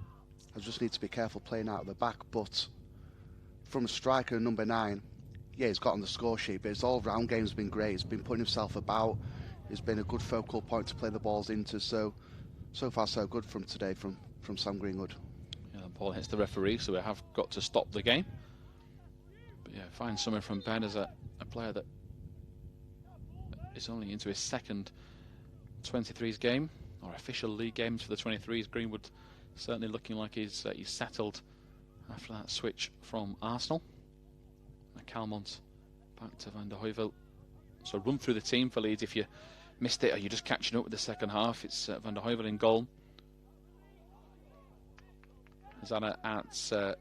I just need to be careful playing out of the back, but from a striker, number 9, yeah, he's got on the score sheet, but his all-round game's been great. He's been putting himself about. He's been a good focal point to play the balls into, so far so good from today from Sam Greenwood. Yeah, the ball hits the referee, so we have got to stop the game. But yeah, fine summer from Ben as a player that is only into his second 23s game, or official league games for the 23s. Greenwood certainly looking like he's settled after that switch from Arsenal. Calmont back to Van der Heuvel. So run through the team for Leeds if you missed it or you're just catching up with the second half. It's Van der Heuvel in goal. Zana at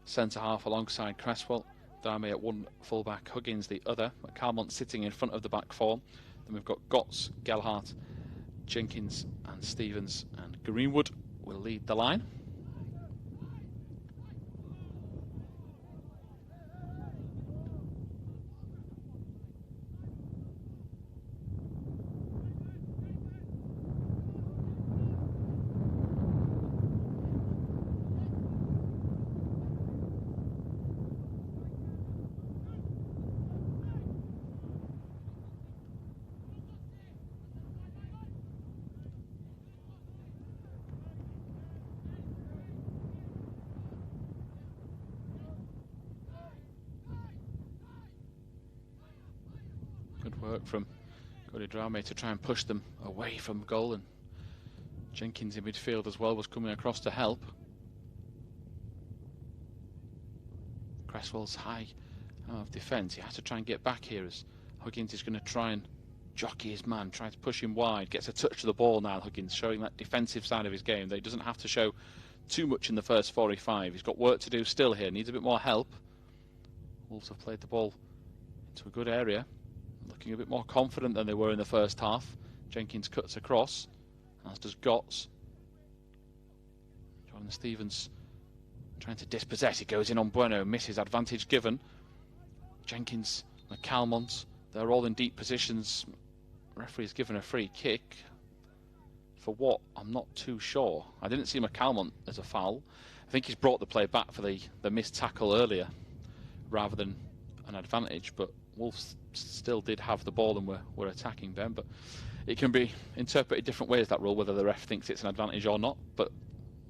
centre half alongside Cresswell. Dame at one, fullback, Huggins the other. Calmont sitting in front of the back four. Then we've got Gotts, Gelhardt, Jenkins and Stevens, and Greenwood will lead the line. Good work from Cody Drame to try and push them away from goal, and Jenkins in midfield as well was coming across to help. Cresswell's high out of defence. He has to try and get back here as Huggins is going to try and jockey his man, try to push him wide. Gets a touch to the ball now, Huggins, showing that defensive side of his game that he doesn't have to show too much in the first 45. He's got work to do still here, needs a bit more help. Wolves have played the ball into a good area, looking a bit more confident than they were in the first half. Jenkins cuts across, as does Gotts. Jonathan Stevens trying to dispossess. He goes in on Bueno, misses, advantage given. Jenkins, McCalmont, they're all in deep positions. Referee's given a free kick. For what? I'm not too sure. I didn't see McCalmont as a foul. I think he's brought the play back for the missed tackle earlier rather than an advantage, but Wolves still did have the ball and were attacking Ben, but it can be interpreted different ways, that rule, whether the ref thinks it's an advantage or not. But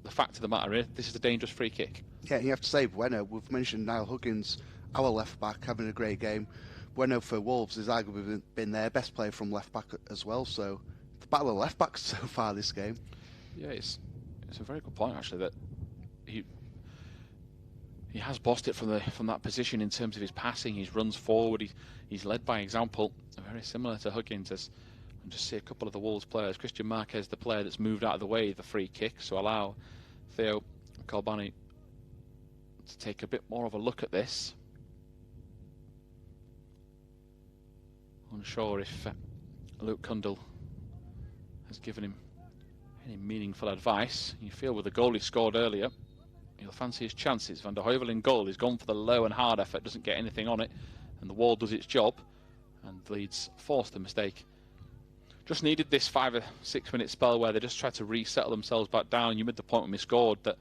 the fact of the matter is, this is a dangerous free kick. Yeah, you have to say, Bueno, we've mentioned Niall Huggins, our left back, having a great game. Bueno for Wolves has arguably been their best player from left back as well, so the battle of left backs so far this game. Yeah, it's a very good point actually, that he has bossed it from that position in terms of his passing, his runs forward. He's led by example, very similar to Huggins. As I just see a couple of the Wolves players. Christian Marquez, the player that's moved out of the way of the free kick, so allow Theo Colbani to take a bit more of a look at this. Unsure if Luke Cundle has given him any meaningful advice. You feel with the goal he scored earlier, he'll fancy his chances. Van der Heuvel in goal. He's gone for the low and hard effort, doesn't get anything on it, and the wall does its job, and Leeds forced the mistake. Just needed this 5 or 6 minute spell where they just tried to resettle themselves back down. You made the point when we scored that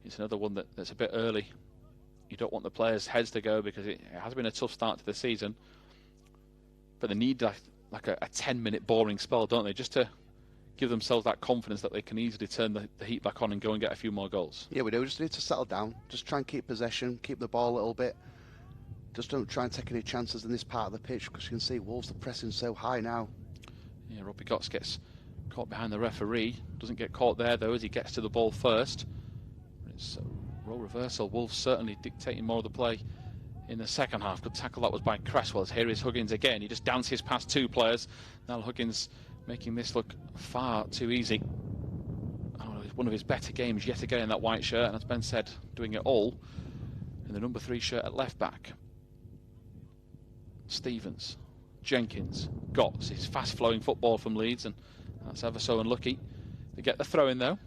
it's another one that's a bit early. You don't want the players' heads to go because it has been a tough start to the season. But they need like a 10-minute boring spell, don't they? Just to give themselves that confidence that they can easily turn the heat back on and go and get a few more goals. Yeah, we do. We just need to settle down. Just try and keep possession, keep the ball a little bit. Just don't try and take any chances in this part of the pitch because you can see Wolves are pressing so high now. Yeah, Robbie Gotts gets caught behind the referee. Doesn't get caught there, though, as he gets to the ball first. It's a role reversal. Wolves certainly dictating more of the play in the second half. Good tackle that was by Cresswell. Here is Huggins again. He just dances past 2 players. Now Huggins making this look far too easy. Oh, it's one of his better games yet again in that white shirt, and as Ben said, doing it all in the number 3 shirt at left back. Stevens, Jenkins, Gotts. It's fast-flowing football from Leeds, and that's ever so unlucky. They get the throw in though.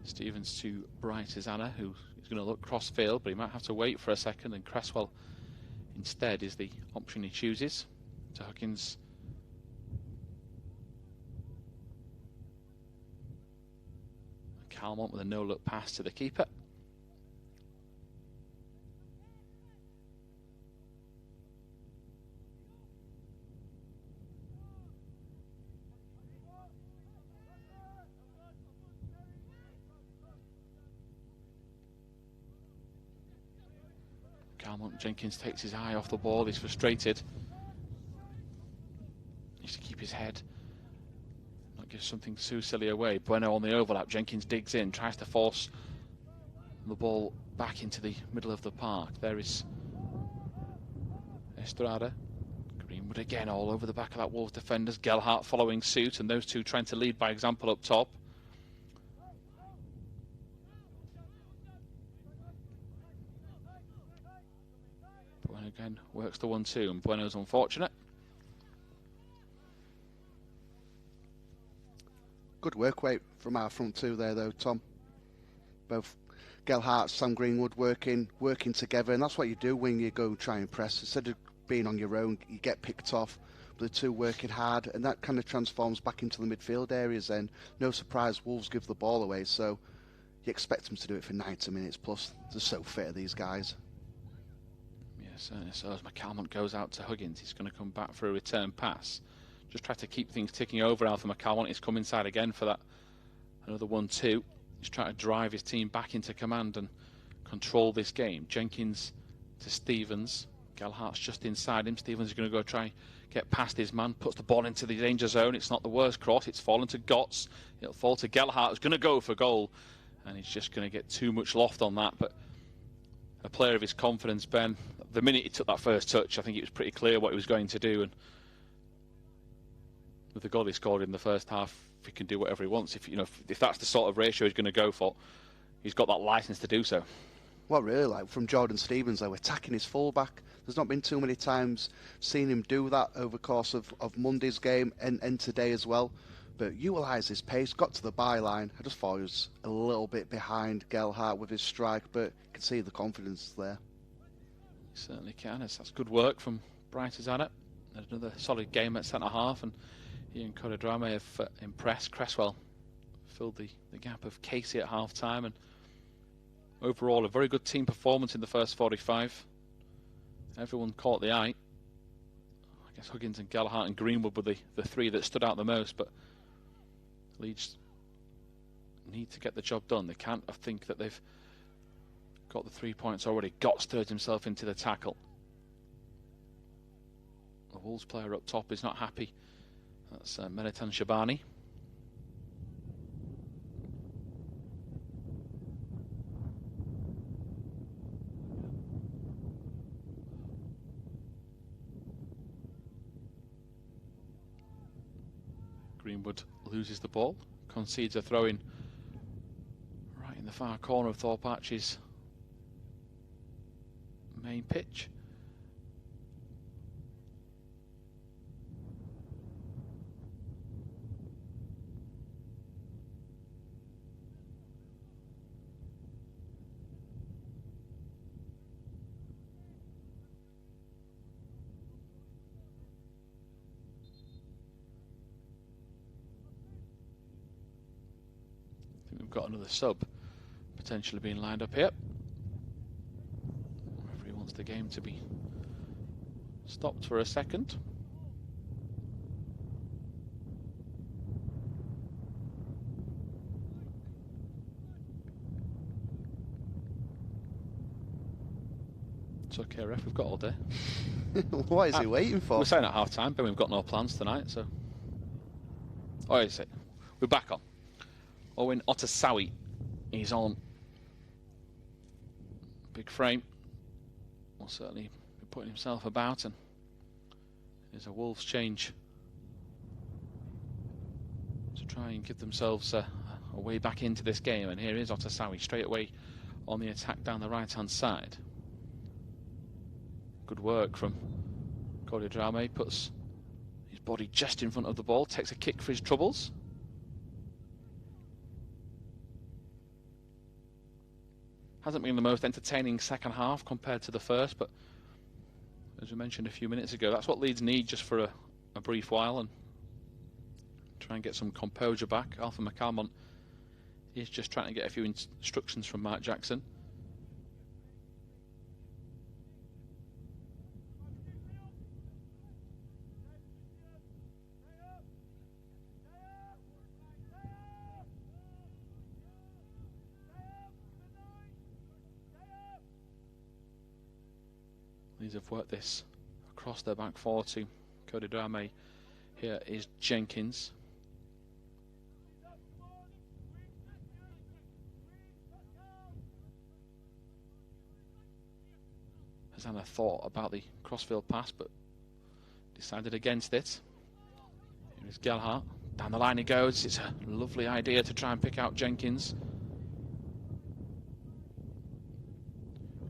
Stevens to Bright Anna, who is going to look cross-field, but he might have to wait for a second, and Cresswell instead is the option he chooses. To Huggins. Calmont with a no-look pass to the keeper. Jenkins takes his eye off the ball. He's frustrated. Needs to keep his head, not give something too silly away. Bueno on the overlap. Jenkins digs in, tries to force the ball back into the middle of the park. There is Estrada. Greenwood again all over the back of that Wolves defenders. Gelhardt following suit, and those two trying to lead by example up top. Bueno again works the 1-2, and Bueno's unfortunate. Good work rate from our front 2 there, though, Tom. Both Gelhardt, Sam Greenwood working together, and that's what you do when you go and try and press. Instead of being on your own, you get picked off. But the 2 working hard, and that kind of transforms back into the midfield areas. Then, no surprise, Wolves give the ball away, so you expect them to do it for 90 minutes plus. They're so fit, these guys. Certainly so. As McCalmont goes out to Huggins, he's going to come back for a return pass. Just try to keep things ticking over. Alpha McCalmont. He's come inside again for that another 1-2. He's trying to drive his team back into command and control this game. Jenkins to Stevens. Gelhardt's just inside him. Stevens is going to go try get past his man. Puts the ball into the danger zone. It's not the worst cross. It's fallen to Gotts. It'll fall to Gelhardt. Who's going to go for goal, and he's just going to get too much loft on that. But a player of his confidence, Ben, the minute he took that first touch, I think it was pretty clear what he was going to do. And with the goal he scored in the first half, he can do whatever he wants. If that's the sort of ratio he's going to go for, he's got that licence to do so. What really like from Jordan Stevens, though, attacking his fullback. There's not been too many times seen him do that over the course of Monday's game and today as well. But utilised his pace, got to the byline. I just thought he was a little bit behind Gelhardt with his strike, but you can see the confidence there. He certainly can. That's good work from Bright Anna. Another solid game at centre-half, and he and Kodadrame have impressed. Cresswell filled the gap of Casey at half-time, and overall a very good team performance in the first 45. Everyone caught the eye. I guess Huggins and Gelhardt and Greenwood were the 3 that stood out the most, but Leeds need to get the job done. They can't think that they've got the 3 points already. Gott stirred himself into the tackle. The Wolves player up top is not happy. That's Meritan Shabani. Greenwood loses the ball, concedes a throw-in right in the far corner of Thorp Arch's main pitch. We've got another sub potentially being lined up here. Referee wants the game to be stopped for a second. It's okay, ref, we've got all day. What is he waiting for? We're saying at half time, but we've got no plans tonight, so. Oh, is it? We're back on. Owen Otasawi is on. Big frame. Will certainly be putting himself about, and there's a Wolves change to try and give themselves a way back into this game. And here is Otasawi straight away on the attack down the right-hand side. Good work from Cody Drame. Puts his body just in front of the ball, takes a kick for his troubles. Hasn't been the most entertaining second half compared to the first, but as we mentioned a few minutes ago, that's what Leeds need just for a brief while and try and get some composure back. Alpha McCalmont is just trying to get a few instructions from Mark Jackson. Leeds have worked this across their back four to Cody Drame. Here is Jenkins. Hosanna thought about the crossfield pass, but decided against it. Here is Gelhardt. Down the line he goes. It's a lovely idea to try and pick out Jenkins.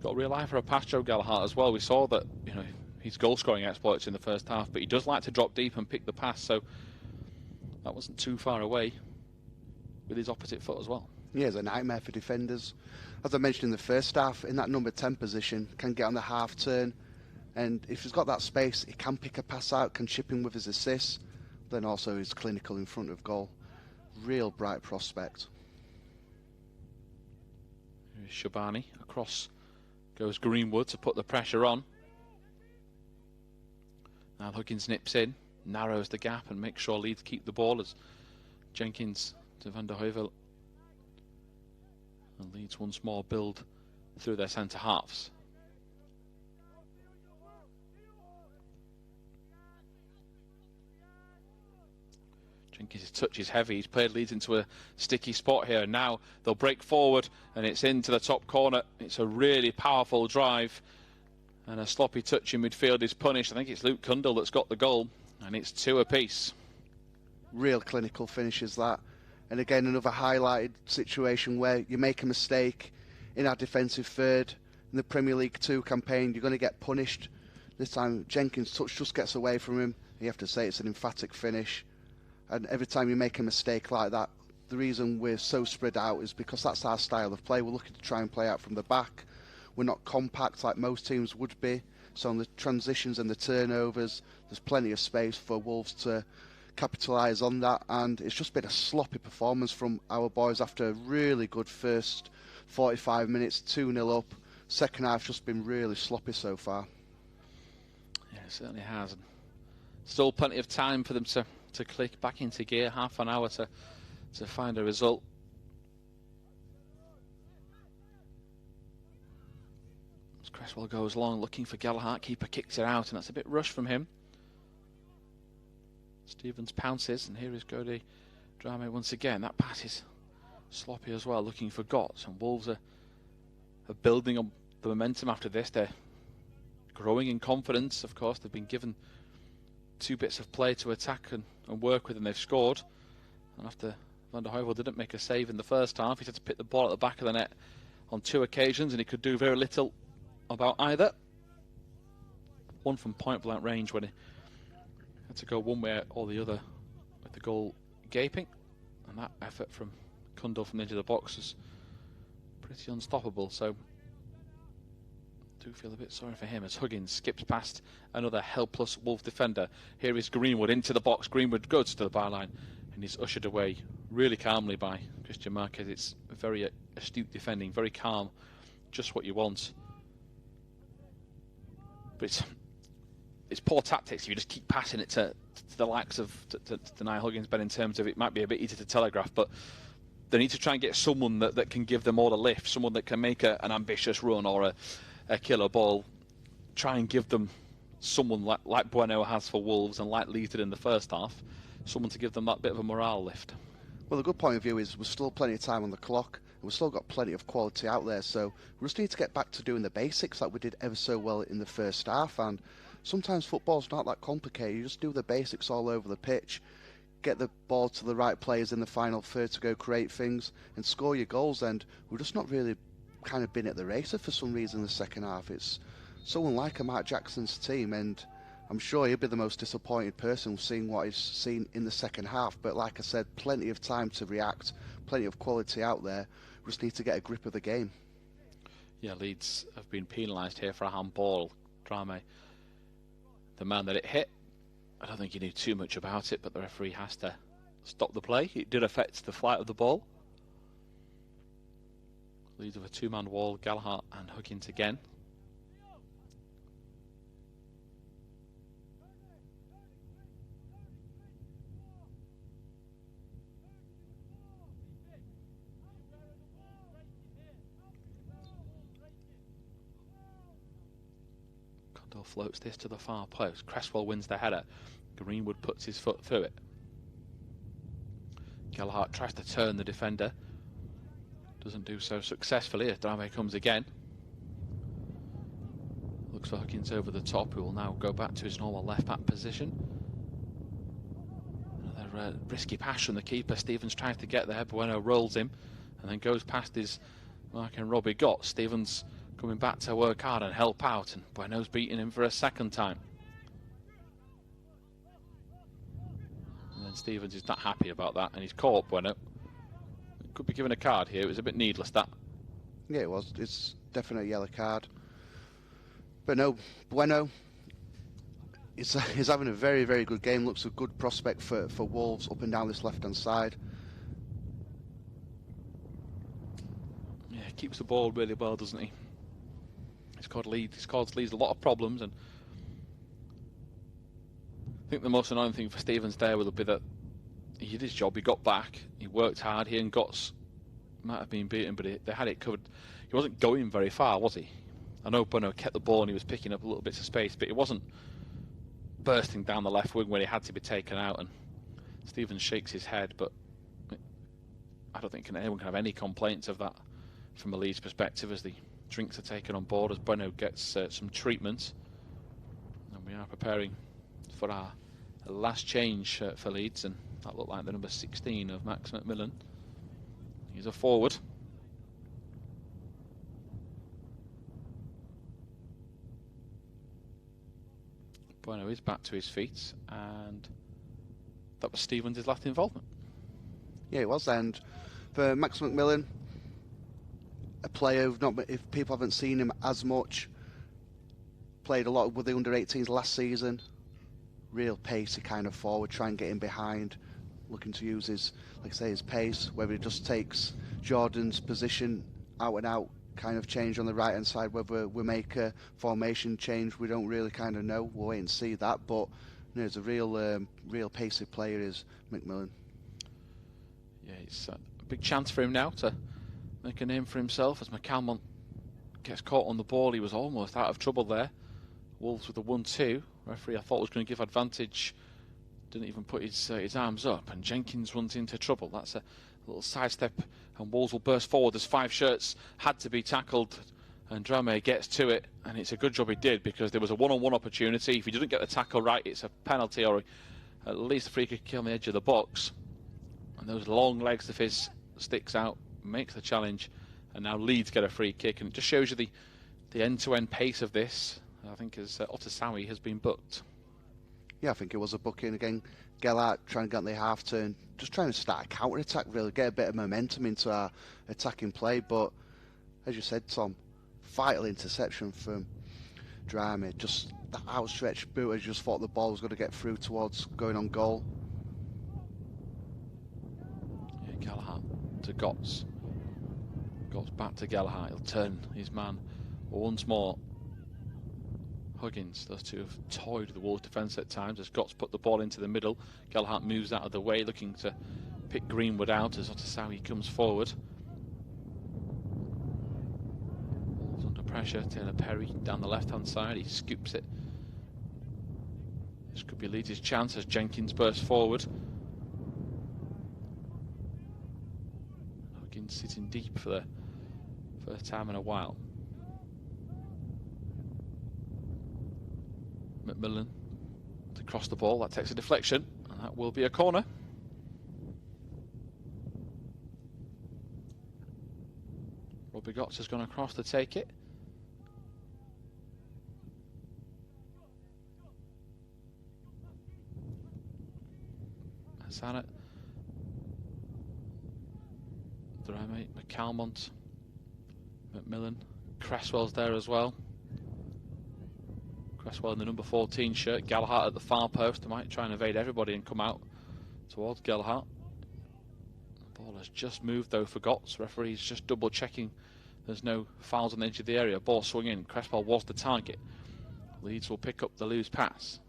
Got a real eye for a pass, Joe Gelhardt, as well. We saw that, you know, his goal-scoring exploits in the first half, but he does like to drop deep and pick the pass, so that wasn't too far away with his opposite foot as well. Yeah, it's a nightmare for defenders. As I mentioned in the first half, in that number 10 position, can get on the half turn, and if he's got that space, he can pick a pass out, can chip in with his assists, then also he's clinical in front of goal. Real bright prospect. Here's Shabani. Across goes Greenwood to put the pressure on. Now Huggins nips in, narrows the gap and makes sure Leeds keep the ball as Jenkins to Van der Heuvel. And Leeds once more build through their centre halves. Jenkins' touch is heavy. He's played Leeds into a sticky spot here. Now they'll break forward and it's into the top corner. It's a really powerful drive and a sloppy touch in midfield is punished. I think it's Luke Cundle that's got the goal and it's 2 apiece. Real clinical finishes that. And again, another highlighted situation where you make a mistake in our defensive third in the Premier League 2 campaign, you're going to get punished. This time Jenkins' touch just gets away from him. You have to say it's an emphatic finish. And every time you make a mistake like that, the reason we're so spread out is because that's our style of play. We're looking to try and play out from the back. We're not compact like most teams would be. So on the transitions and the turnovers, there's plenty of space for Wolves to capitalise on that. And it's just been a sloppy performance from our boys after a really good first 45 minutes, 2-0 up. Second half just been really sloppy so far. Yeah, it certainly has. And still plenty of time for them to click back into gear, half an hour to find a result. As Cresswell goes long looking for Gelhardt, keeper kicks it out and that's a bit rushed from him. Stevens pounces and here is Cody Drame once again. That pass is sloppy as well, looking for Gotts, and Wolves are building up the momentum after this. They're growing in confidence, of course. They've been given 2 bits of play to attack and work with, and they've scored. And after Van der Heuvel didn't make a save in the first half, he had to pick the ball at the back of the net on 2 occasions, and he could do very little about either. One from point-blank range when he had to go one way or the other with the goal gaping. And that effort from Kundal from the edge of the box was pretty unstoppable. So I do feel a bit sorry for him as Huggins skips past another helpless Wolves defender. Here is Greenwood into the box. Greenwood goes to the byline and he's ushered away really calmly by Christian Marquez. It's very astute defending, very calm, just what you want. But it's poor tactics. You just keep passing it to the likes of to Niall Huggins, Ben, in terms of it might be a bit easy to telegraph, but they need to try and get someone that can give them all a lift, someone that can make an ambitious run or a killer ball. Try and give them someone like Bueno has for Wolves and like Leeds did in the first half, someone to give them that bit of a morale lift. Well, the good point of view is we've still plenty of time on the clock, and we've still got plenty of quality out there, so we just need to get back to doing the basics like we did ever so well in the first half. And sometimes football's not that complicated. You just do the basics all over the pitch, get the ball to the right players in the final third to go create things and score your goals. And we've just not really kind of been at the races for some reason in the second half. It's so unlike a Mark Jackson's team, and I'm sure he'll be the most disappointed person seeing what he's seen in the second half. But like I said, plenty of time to react, plenty of quality out there. We just need to get a grip of the game. Yeah, Leeds have been penalised here for a handball. Drame, the man that it hit, I don't think he knew too much about it, but the referee has to stop the play. It did affect the flight of the ball. Leeds with a 2-man wall, Gallagher and Huggins again. Condell floats this to the far post. Cresswell wins the header. Greenwood puts his foot through it. Gallagher tries to turn the defender. Doesn't do so successfully as Drame comes again. Looks for Huggins over the top, who will now go back to his normal left-back position. Another risky pass from the keeper. Stevens tries to get there. Bueno rolls him and then goes past his mark and Robbie Gott. Stevens coming back to work hard and help out, and Bueno's beating him for a second time. And then Stevens is not happy about that, and he's caught Bueno. Could be given a card here. It was a bit needless, that. Yeah, it was. It's definitely a yellow card. But no, Bueno is having a very, very good game. Looks a good prospect for Wolves up and down this left-hand side. Yeah, he keeps the ball really well, doesn't he? He's caused Leeds a lot of problems, and I think the most annoying thing for Stevens there will be that he did his job, he got back, he worked hard, he and Gotts might have been beaten, but they had it covered. He wasn't going very far, was he? I know Bueno kept the ball and he was picking up a little bits of space, but he wasn't bursting down the left wing when he had to be taken out, and Stevens shakes his head, but I don't think anyone can have any complaints of that from a Leeds perspective as the drinks are taken on board as Bueno gets some treatment, and we are preparing for our last change for Leeds, and that looked like the number 16 of Max McMillan. He's a forward. Bueno is back to his feet, and that was Stevens' last involvement. Yeah, it was. And for Max McMillan, a player if people haven't seen him as much, played a lot with the under-18s last season. Real pacey kind of forward, try and get in behind, looking to use his, like I say, his pace. Whether he just takes Jordan's position out and out, kind of change on the right hand side, whether we make a formation change, we don't really kind of know. We'll wait and see that. But you know, he's a real pacey player, is McMillan. Yeah, it's a big chance for him now to make a name for himself as McCalmont gets caught on the ball. He was almost out of trouble there. Wolves with a 1-2. Referee, I thought, was going to give advantage. Didn't even put his arms up, and Jenkins runs into trouble. That's a little sidestep, and Wolves will burst forward as 5 shirts had to be tackled And Drame gets to it, and it's a good job he did, because there was a one-on-one opportunity. If he didn't get the tackle right, it's a penalty or at least a free kick on the edge of the box. And those long legs of his sticks out, makes the challenge, and now Leeds get a free kick. And it just shows you the end-to-end pace of this, I think, as Otasawi has been booked. Yeah, I think it was a booking again. Gelhardt trying to get on the half turn, just trying to start a counter-attack, really get a bit of momentum into our attacking play. But as you said, Tom, vital interception from Drame. Just that outstretched boot. I just thought the ball was going to get through towards going on goal. Yeah, Gelhardt to Gotts. Gotts back to Gelhardt. He'll turn his man once more. Huggins, those two have toyed with the Wolves defence at times as Gotts put the ball into the middle. Gelhardt moves out of the way, looking to pick Greenwood out as Otasawi comes forward. Wolves under pressure. Taylor Perry down the left-hand side. He scoops it. This could be Leeds' chance as Jenkins bursts forward. Huggins sitting deep for the first time in a while. McMillan to cross the ball. That takes a deflection, and that will be a corner. Robbie Gotts has gone across to take it. Hasanat, Drame, McCalmont, McMillan, Cresswell's there as well. Cresswell in the number 14 shirt. Gelhardt at the far post. They might try and evade everybody and come out towards Gelhardt. The ball has just moved though for Gotts. Referee's just double checking there's no fouls on the edge of the area. Ball swung in. Cresswell was the target. Leeds will pick up the loose pass.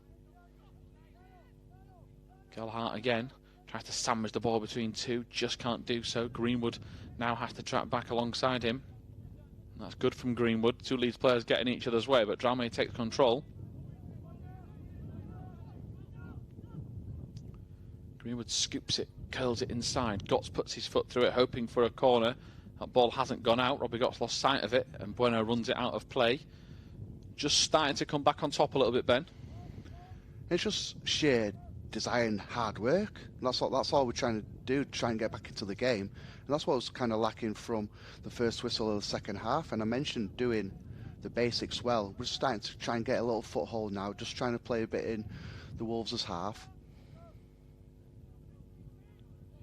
Gelhardt again tries to sandwich the ball between two. Just can't do so. Greenwood now has to track back alongside him. That's good from Greenwood. Two Leeds players getting each other's way, but Drame takes control. Greenwood scoops it, curls it inside. Gotts puts his foot through it, hoping for a corner. That ball hasn't gone out. Robbie Gotts lost sight of it, and Bueno runs it out of play. Just starting to come back on top a little bit, Ben. It's just sheer desire and hard work. That's all we're trying to do, try and get back into the game. And that's what was kind of lacking from the first whistle of the second half. And I mentioned doing the basics well. We're starting to try and get a little foothold now, just trying to play a bit in the Wolves' half.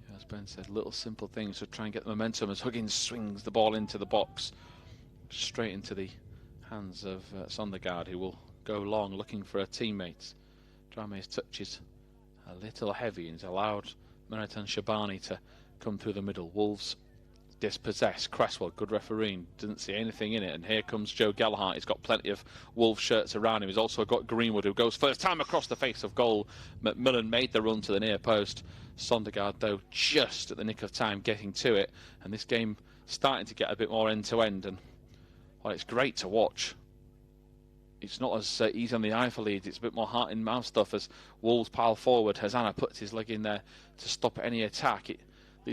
Yeah, as Ben said, little simple things to try and get the momentum as Huggins swings the ball into the box, straight into the hands of Sondergaard, who will go long looking for a teammate. Drame's touch is a little heavy and has allowed Meritan Shabani to come through the middle. Wolves dispossessed. Cresswell, good refereeing, didn't see anything in it. And here comes Joe Gelhardt. He's got plenty of Wolves shirts around him. He's also got Greenwood, who goes first time across the face of goal. McMillan made the run to the near post. Sondergaard, though, just at the nick of time getting to it. And this game starting to get a bit more end-to-end. And, well, it's great to watch. It's not as easy on the eye for Leeds. It's a bit more heart-in-mouth stuff as Wolves pile forward. Hasanna puts his leg in there to stop any attack.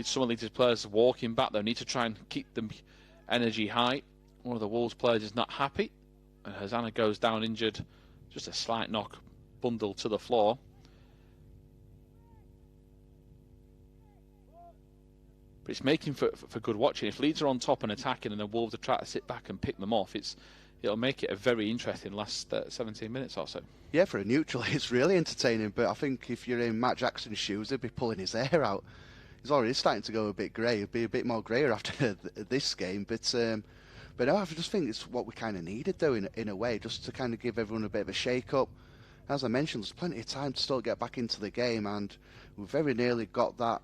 Some of Leeds' players walking back, though, need to try and keep the energy high. One of the Wolves players is not happy, and Hasanna goes down injured. Just a slight knock, bundled to the floor. But it's making for good watching. If Leeds are on top and attacking and the Wolves are trying to sit back and pick them off, it'll make it a very interesting last 17 minutes or so. Yeah, for a neutral, it's really entertaining. But I think if you're in Matt Jackson's shoes, they'd be pulling his hair out. He's already starting to go a bit grey. He'll be a bit more greyer after this game. But no, I just think it's what we kind of needed, though, in a way, just to kind of give everyone a bit of a shake-up. As I mentioned, there's plenty of time to still get back into the game, and we very nearly got that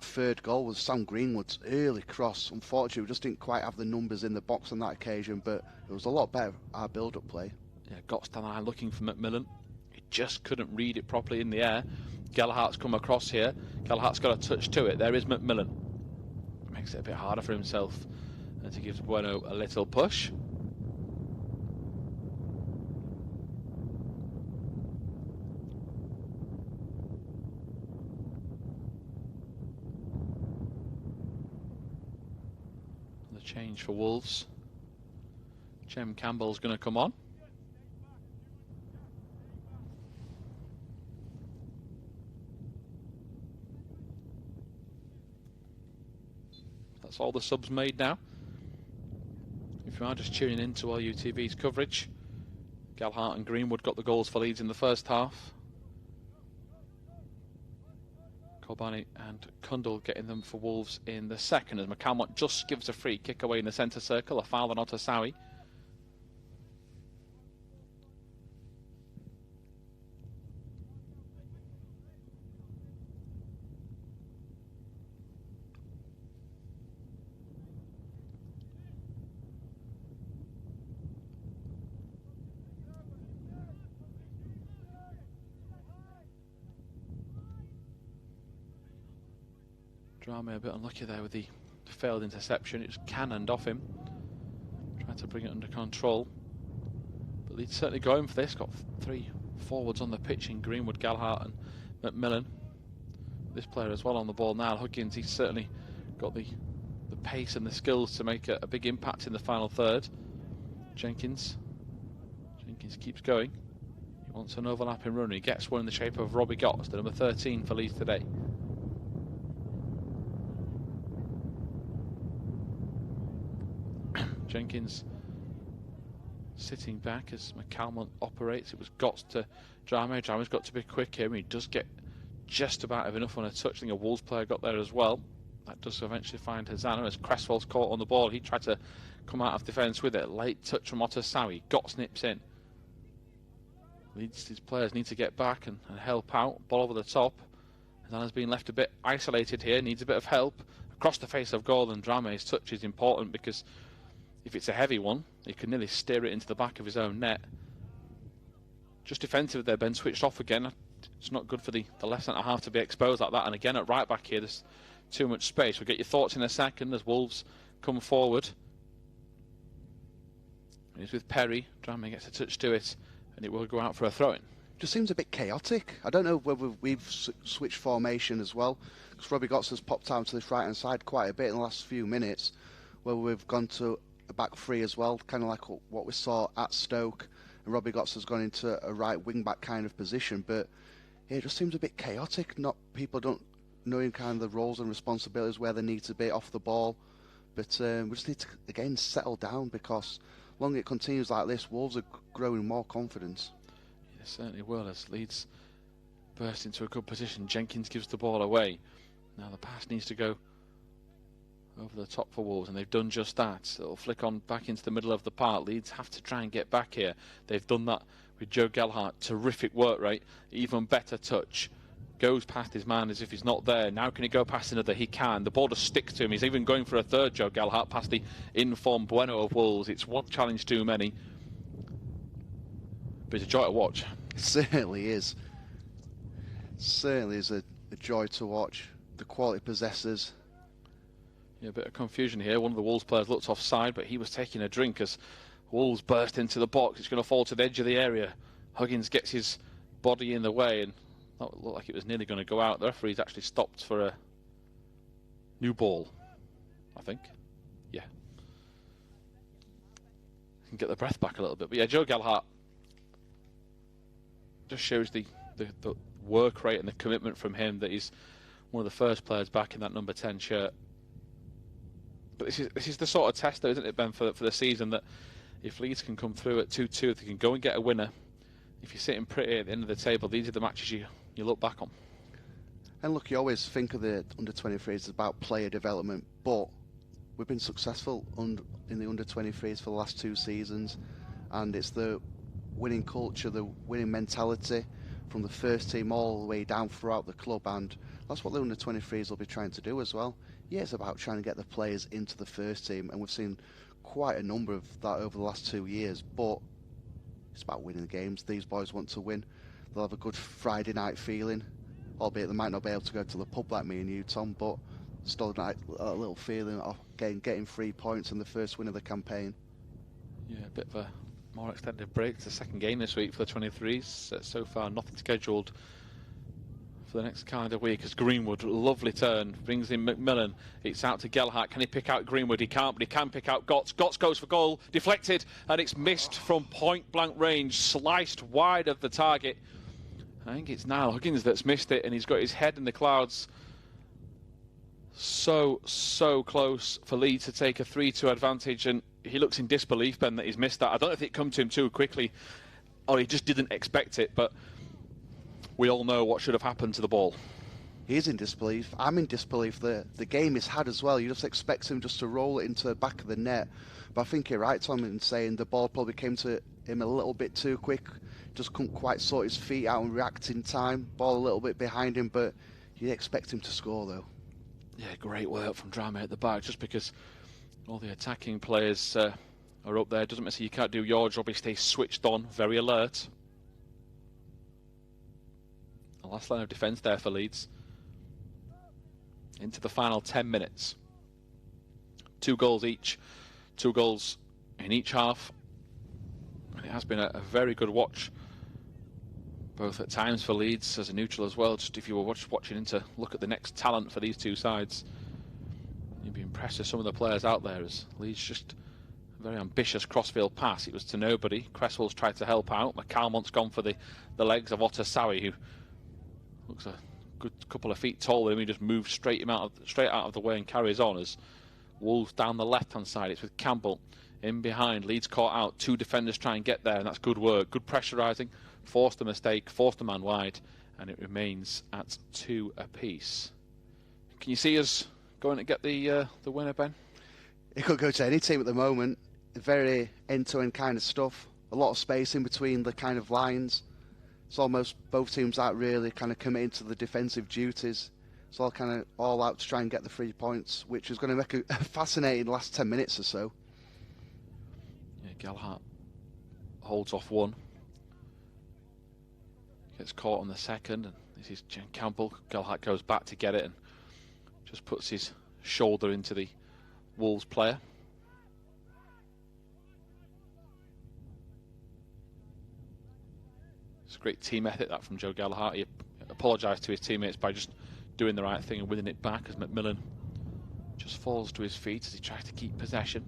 third goal with Sam Greenwood's early cross. Unfortunately, we just didn't quite have the numbers in the box on that occasion, but it was a lot better, our build-up play. Yeah, Gotts down the line looking for McMillan. He just couldn't read it properly in the air. Gelhardt's come across here. Gelhardt's got a touch to it. There is McMillan. Makes it a bit harder for himself as he gives Bueno a little push. The change for Wolves. Jem Campbell's going to come on. That's all the subs made now. If you are just tuning in to LUTV's coverage, Gelhardt and Greenwood got the goals for Leeds in the first half. Kobani and Kundal getting them for Wolves in the second, as McCalmont just gives a free kick away in the centre circle, a foul on Otasawi. Drame a bit unlucky there with the failed interception. It just cannoned off him. Tried to bring it under control. But Leeds certainly going for this. Got 3 forwards on the pitch in Greenwood, Gelhardt and McMillan. This player as well on the ball now. Huggins, he's certainly got the pace and the skills to make a big impact in the final third. Jenkins keeps going. He wants an overlapping run. He gets one in the shape of Robbie Gotts, the number 13 for Leeds today. Jenkins sitting back as McCalmont operates. It was Gotts to Drame. Drame's got to be quick here. He does get just about enough on a touch. I think a Wolves player got there as well. That does eventually find Hazana as Cresswell's caught on the ball. He tried to come out of defence with it. Late touch from Otasawi. Gotts nips in. Leeds, his players need to get back and help out. Ball over the top. Hazana's been left a bit isolated here. Needs a bit of help. Across the face of goal, and Drame's touch is important because if it's a heavy one, he can nearly steer it into the back of his own net. Just defensive there, Ben switched off again. It's not good for the left centre half to be exposed like that. And again at right back here, there's too much space. We'll get your thoughts in a second as Wolves come forward. He's with Perry. Drame gets a touch to it, and it will go out for a throw-in. Just seems a bit chaotic. I don't know whether we've switched formation as well, because Robbie Gotts has popped out to this right-hand side quite a bit in the last few minutes, where we've gone to a back three as well, kind of like what we saw at Stoke, and Robbie Gotts has gone into a right wing-back kind of position, but yeah, it just seems a bit chaotic. People don't knowing kind of the roles and responsibilities where they need to be off the ball, but we just need to again settle down, because long as it continues like this, Wolves are growing more confidence. Yeah, certainly will, as Leeds burst into a good position. Jenkins gives the ball away. Now the pass needs to go over the top for Wolves, and they've done just that. It'll flick on back into the middle of the park. Leeds have to try and get back here. They've done that with Joe Gelhardt. Terrific work rate, even better touch. Goes past his man as if he's not there. Now can he go past another? He can. The ball just sticks to him. He's even going for a third, Joe Gelhardt, past the informed Bueno of Wolves. It's one challenge too many. But it's a joy to watch. It certainly is. Certainly is a joy to watch. The quality possessors. Yeah, a bit of confusion here. One of the Wolves players looked offside, but he was taking a drink as Wolves burst into the box. It's going to fall to the edge of the area. Huggins gets his body in the way, and that looked like it was nearly going to go out. The referee's actually stopped for a new ball, I think. Yeah. Can get the breath back a little bit. But yeah, Joe Gelhardt just shows the work rate and the commitment from him, that he's one of the first players back in that number 10 shirt. But this is the sort of test, though, isn't it, Ben, for the season, that if Leeds can come through at 2-2, if they can go and get a winner, if you're sitting pretty at the end of the table, these are the matches you look back on. And look, you always think of the under-23s as about player development, but we've been successful in the under-23s for the last 2 seasons, and it's the winning culture, the winning mentality from the first team all the way down throughout the club, and that's what the under-23s will be trying to do as well. Yeah, it's about trying to get the players into the first team, and we've seen quite a number of that over the last 2 years, but it's about winning games. These boys want to win. They'll have a good Friday night feeling, albeit they might not be able to go to the pub like me and you, Tom, but still a little feeling of getting 3 points in the first win of the campaign. Yeah, a bit of a more extended break. It's the second game this week for the 23s. So far, nothing scheduled for for the next calendar week as Greenwood, lovely turn, brings in McMillan. It's out to Gelhardt. Can he pick out Greenwood? He can't, but he can pick out Gotts. Gotts goes for goal, deflected, and it's missed from point-blank range, sliced wide of the target. I think it's Niall Huggins that's missed it, and he's got his head in the clouds. So close for Leeds to take a 3-2 advantage, and he looks in disbelief, Ben, that he's missed that. I don't know if it come to him too quickly, or he just didn't expect it, but we all know what should have happened to the ball. He's in disbelief. I'm in disbelief. The game is had as well. You just expect him just to roll it into the back of the net. But I think you're right, Tom, in saying the ball probably came to him a little bit too quick. Just couldn't quite sort his feet out and react in time. Ball a little bit behind him, but you'd expect him to score, though. Yeah, great work from Drameh at the back, just because all the attacking players are up there. Doesn't mean you can't do your job. He stays switched on, very alert. The last line of defence there for Leeds. Into the final 10 minutes. 2 goals each. 2 goals in each half. And it has been a very good watch, both at times for Leeds as a neutral as well. Just if you were watching in to look at the next talent for these two sides, you'd be impressed with some of the players out there, as Leeds just a very ambitious crossfield pass. It was to nobody. Cresswell's tried to help out. McCalmont's gone for the legs of Otter Sowie, who looks a good couple of feet taller than him. He just moves straight out of the way and carries on as Wolves down the left-hand side. It's with Campbell in behind. Leeds caught out. 2 defenders try and get there, and that's good work. Good pressurising. Forced a mistake, forced a man wide, and it remains at 2 apiece. Can you see us going to get the winner, Ben? It could go to any team at the moment. Very end-to-end kind of stuff. A lot of space in between the kind of lines. It's almost both teams aren't really kind of committing to the defensive duties. It's all kind of all out to try and get the 3 points, which is going to make a fascinating last 10 minutes or so. Yeah, Gelhardt holds off 1. Gets caught on the second, and this is Jen Campbell. Gelhardt goes back to get it and just puts his shoulder into the Wolves player. It's a great team ethic, that, from Joe Gelhardt. He apologised to his teammates by just doing the right thing and winning it back, as McMillan just falls to his feet as he tries to keep possession.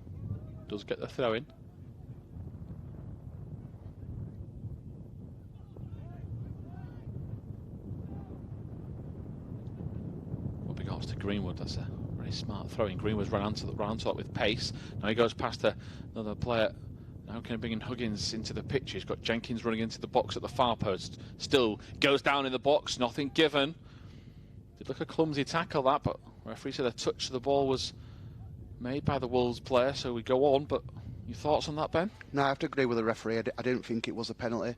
Does get the throw in. To Greenwood, that's a very smart throw in. Greenwood's run onto it with pace. Now he goes past another player. Now can he bring in Huggins into the pitch? He's got Jenkins running into the box at the far post. Still goes down in the box, nothing given. Did look a clumsy tackle, that, but referee said a touch of the ball was made by the Wolves player, so we go on. But your thoughts on that, Ben? No, I have to agree with the referee. I didn't think it was a penalty.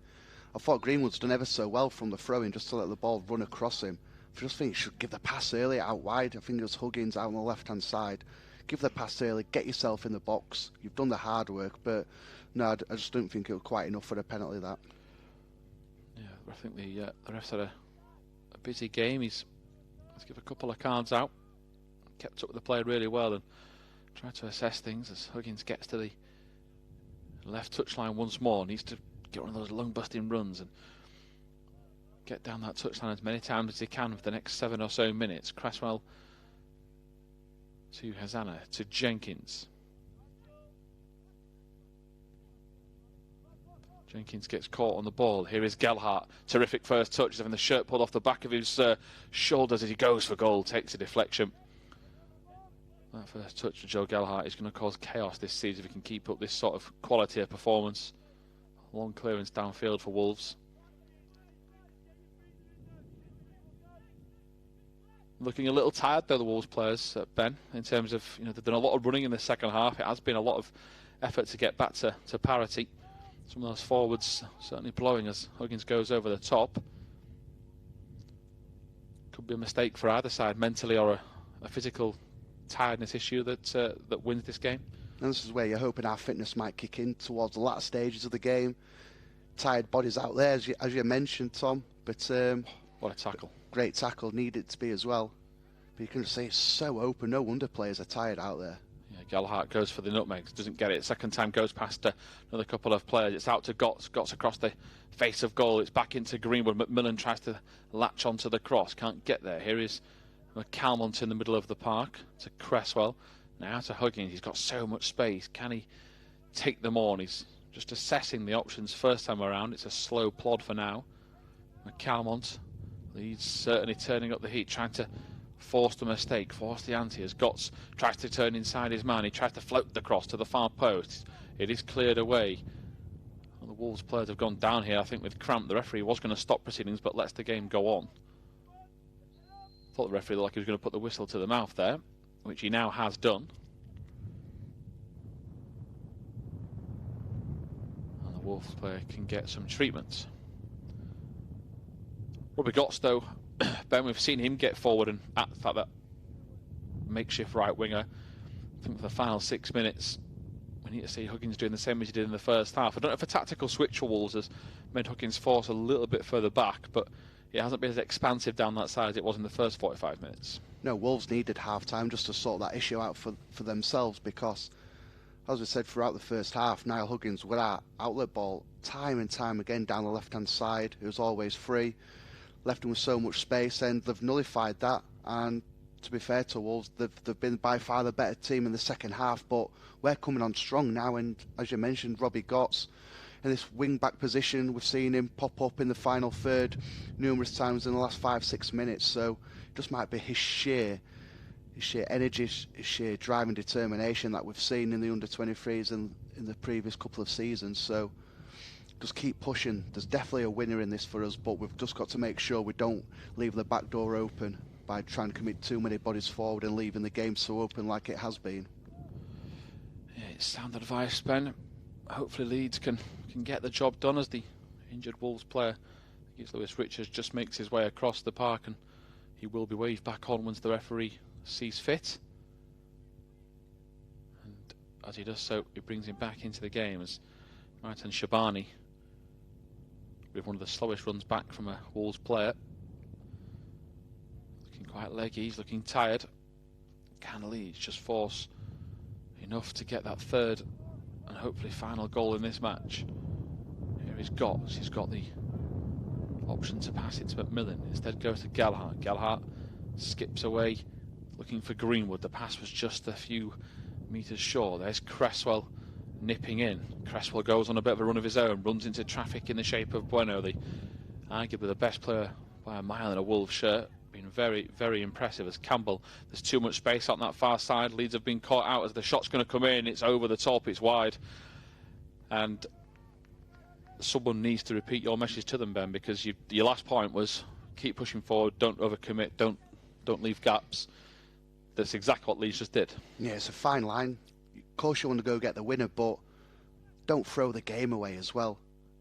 I thought Greenwood's done ever so well from the throw-in just to let the ball run across him. I just think you should give the pass early out wide. I think it was Huggins out on the left-hand side. Give the pass early, get yourself in the box. You've done the hard work, but no, I just don't think it was quite enough for a penalty, that. Yeah, I think the ref's had a busy game. Let's give a couple of cards out. Kept up with the play really well and tried to assess things as Huggins gets to the left touchline once more. Needs to get one of those long busting runs and get down that touchline as many times as he can for the next 7 or so minutes. Cresswell to Hazana, to Jenkins. Jenkins gets caught on the ball. Here is Gelhardt. Terrific first touch. He's having the shirt pulled off the back of his shoulders as he goes for goal. Takes a deflection. That first touch for Joe Gelhardt is going to cause chaos this season if he can keep up this sort of quality of performance. Long clearance downfield for Wolves. Looking a little tired though, the Wolves players, Ben, in terms of, they've done a lot of running in the second half. It has been a lot of effort to get back to parity. Some of those forwards certainly blowing as Huggins goes over the top. Could be a mistake for either side, mentally or a physical tiredness issue that wins this game. And this is where you're hoping our fitness might kick in towards the latter stages of the game. Tired bodies out there, as you mentioned, Tom. But what a tackle. Great tackle, needed to be as well. But you can say it's so open, no wonder players are tired out there. Yeah, Gelhardt goes for the nutmeg, doesn't get it. Second time goes past another couple of players. It's out to Gotts. Gotts across the face of goal. It's back into Greenwood. McMillan tries to latch onto the cross. Can't get there. Here is McCalmont in the middle of the park to Cresswell. Now to Huggins. He's got so much space. Can he take them on? He's just assessing the options first time around. It's a slow plod for now. McCalmont. Leeds certainly turning up the heat, trying to force the mistake, force the ante as Gotts tries to turn inside his man. He tries to float the cross to the far post. It is cleared away. Well, the Wolves players have gone down here, I think, with cramp. The referee was going to stop proceedings, but lets the game go on. Thought the referee looked like he was going to put the whistle to the mouth there, which he now has done. And the Wolves player can get some treatment. Robbie Gotts, though, Ben, we've seen him get forward and at that makeshift right winger. I think for the final 6 minutes, we need to see Huggins doing the same as he did in the first half. I don't know if a tactical switch for Wolves has made Huggins force a little bit further back, but it hasn't been as expansive down that side as it was in the first 45 minutes. No, Wolves needed half-time just to sort that issue out for themselves, because, as we said throughout the first half, Niall Huggins with that outlet ball time and time again down the left-hand side. It was always free. Left him with so much space, and they've nullified that. And to be fair to Wolves, they've been by far the better team in the second half, but we're coming on strong now. And as you mentioned, Robbie Gotts in this wing-back position, we've seen him pop up in the final third numerous times in the last 5-6 minutes. So it just might be his sheer energy, his sheer drive and determination that we've seen in the under-23s and in the previous couple of seasons. So just keep pushing. There's definitely a winner in this for us, but we've just got to make sure we don't leave the back door open by trying to commit too many bodies forward and leaving the game so open like it has been. Yeah, it's sound advice, Ben. Hopefully Leeds can get the job done, as the injured Wolves player, Lewis Richards, just makes his way across the park, and he will be waved back on once the referee sees fit. And as he does so, he brings him back into the game as Martin Shabani, with one of the slowest runs back from a Wolves player. Looking quite leggy, he's looking tired. Can Leeds just force enough to get that third and hopefully final goal in this match? Here is Gotts. He's got the option to pass it to McMillan. Instead goes to Gelhardt. Gelhardt skips away looking for Greenwood. The pass was just a few metres short. There's Cresswell nipping in. Cresswell goes on a bit of a run of his own, runs into traffic in the shape of Bueno, arguably the best player by a mile in a Wolves shirt. Been very, very impressive as Campbell. There's too much space on that far side. Leeds have been caught out as the shot's going to come in. It's over the top, it's wide. And someone needs to repeat your message to them, Ben, because your last point was keep pushing forward, don't overcommit, don't leave gaps. That's exactly what Leeds just did. Yeah, it's a fine line. Of course you want to go get the winner, but don't throw the game away as well.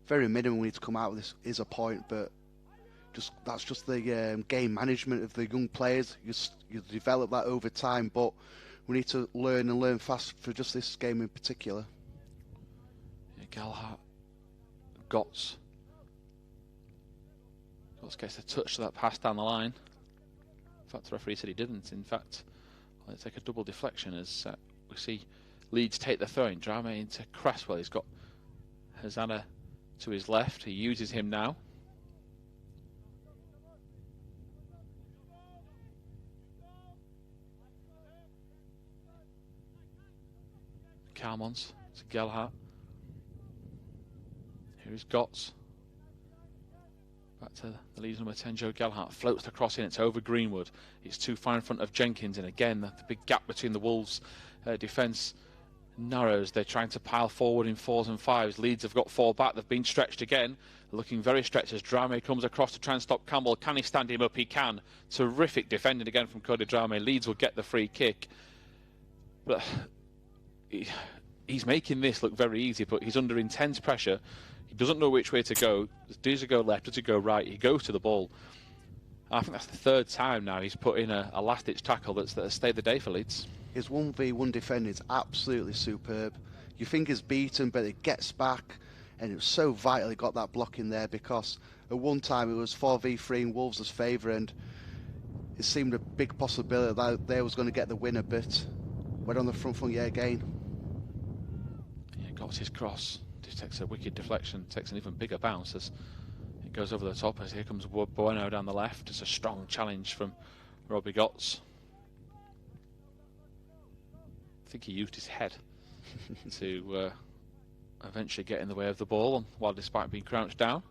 Very minimum we need to come out with this is a point, but that's just the game management of the young players. You develop that over time, but we need to learn fast for just this game in particular. Yeah, Gelhardt, Gotts gets a touch to that pass down the line. In fact, the referee said he didn't. In fact, let's take a double deflection as we see Leeds take the throw-in. Drame into Cresswell. He's got Hazana to his left. He uses him now. Calmont to Gelhardt. Here is Gotts. Back to the Leeds number 10, Joe Gelhardt. Floats the cross in. It's over Greenwood. It's too far in front of Jenkins. And again, the big gap between the Wolves' defence narrows. They're trying to pile forward in 4s and 5s. Leeds have got 4 back. They've been stretched again. Looking very stretched as Drame comes across to try and stop Campbell. Can he stand him up? He can. Terrific defending again from Cody Drame. Leeds will get the free kick. But he's making this look very easy, but he's under intense pressure. He doesn't know which way to go. Does he go left? Does he go right? He goes to the ball. I think that's the 3rd time now he's put in a last-ditch tackle that has stayed the day for Leeds. His 1v1 defending is absolutely superb. You think he's beaten, but it gets back, and it was so vital he got that block in there, because at one time it was 4v3 in Wolves' favour, and it seemed a big possibility that they was going to get the winner, but We're on the front yet again. Yeah, got his cross. Just takes a wicked deflection, takes an even bigger bounce as it goes over the top. As here comes Bueno down the left. It's a strong challenge from Robbie Gotts. I think he used his head to eventually get in the way of the ball, while despite being crouched down.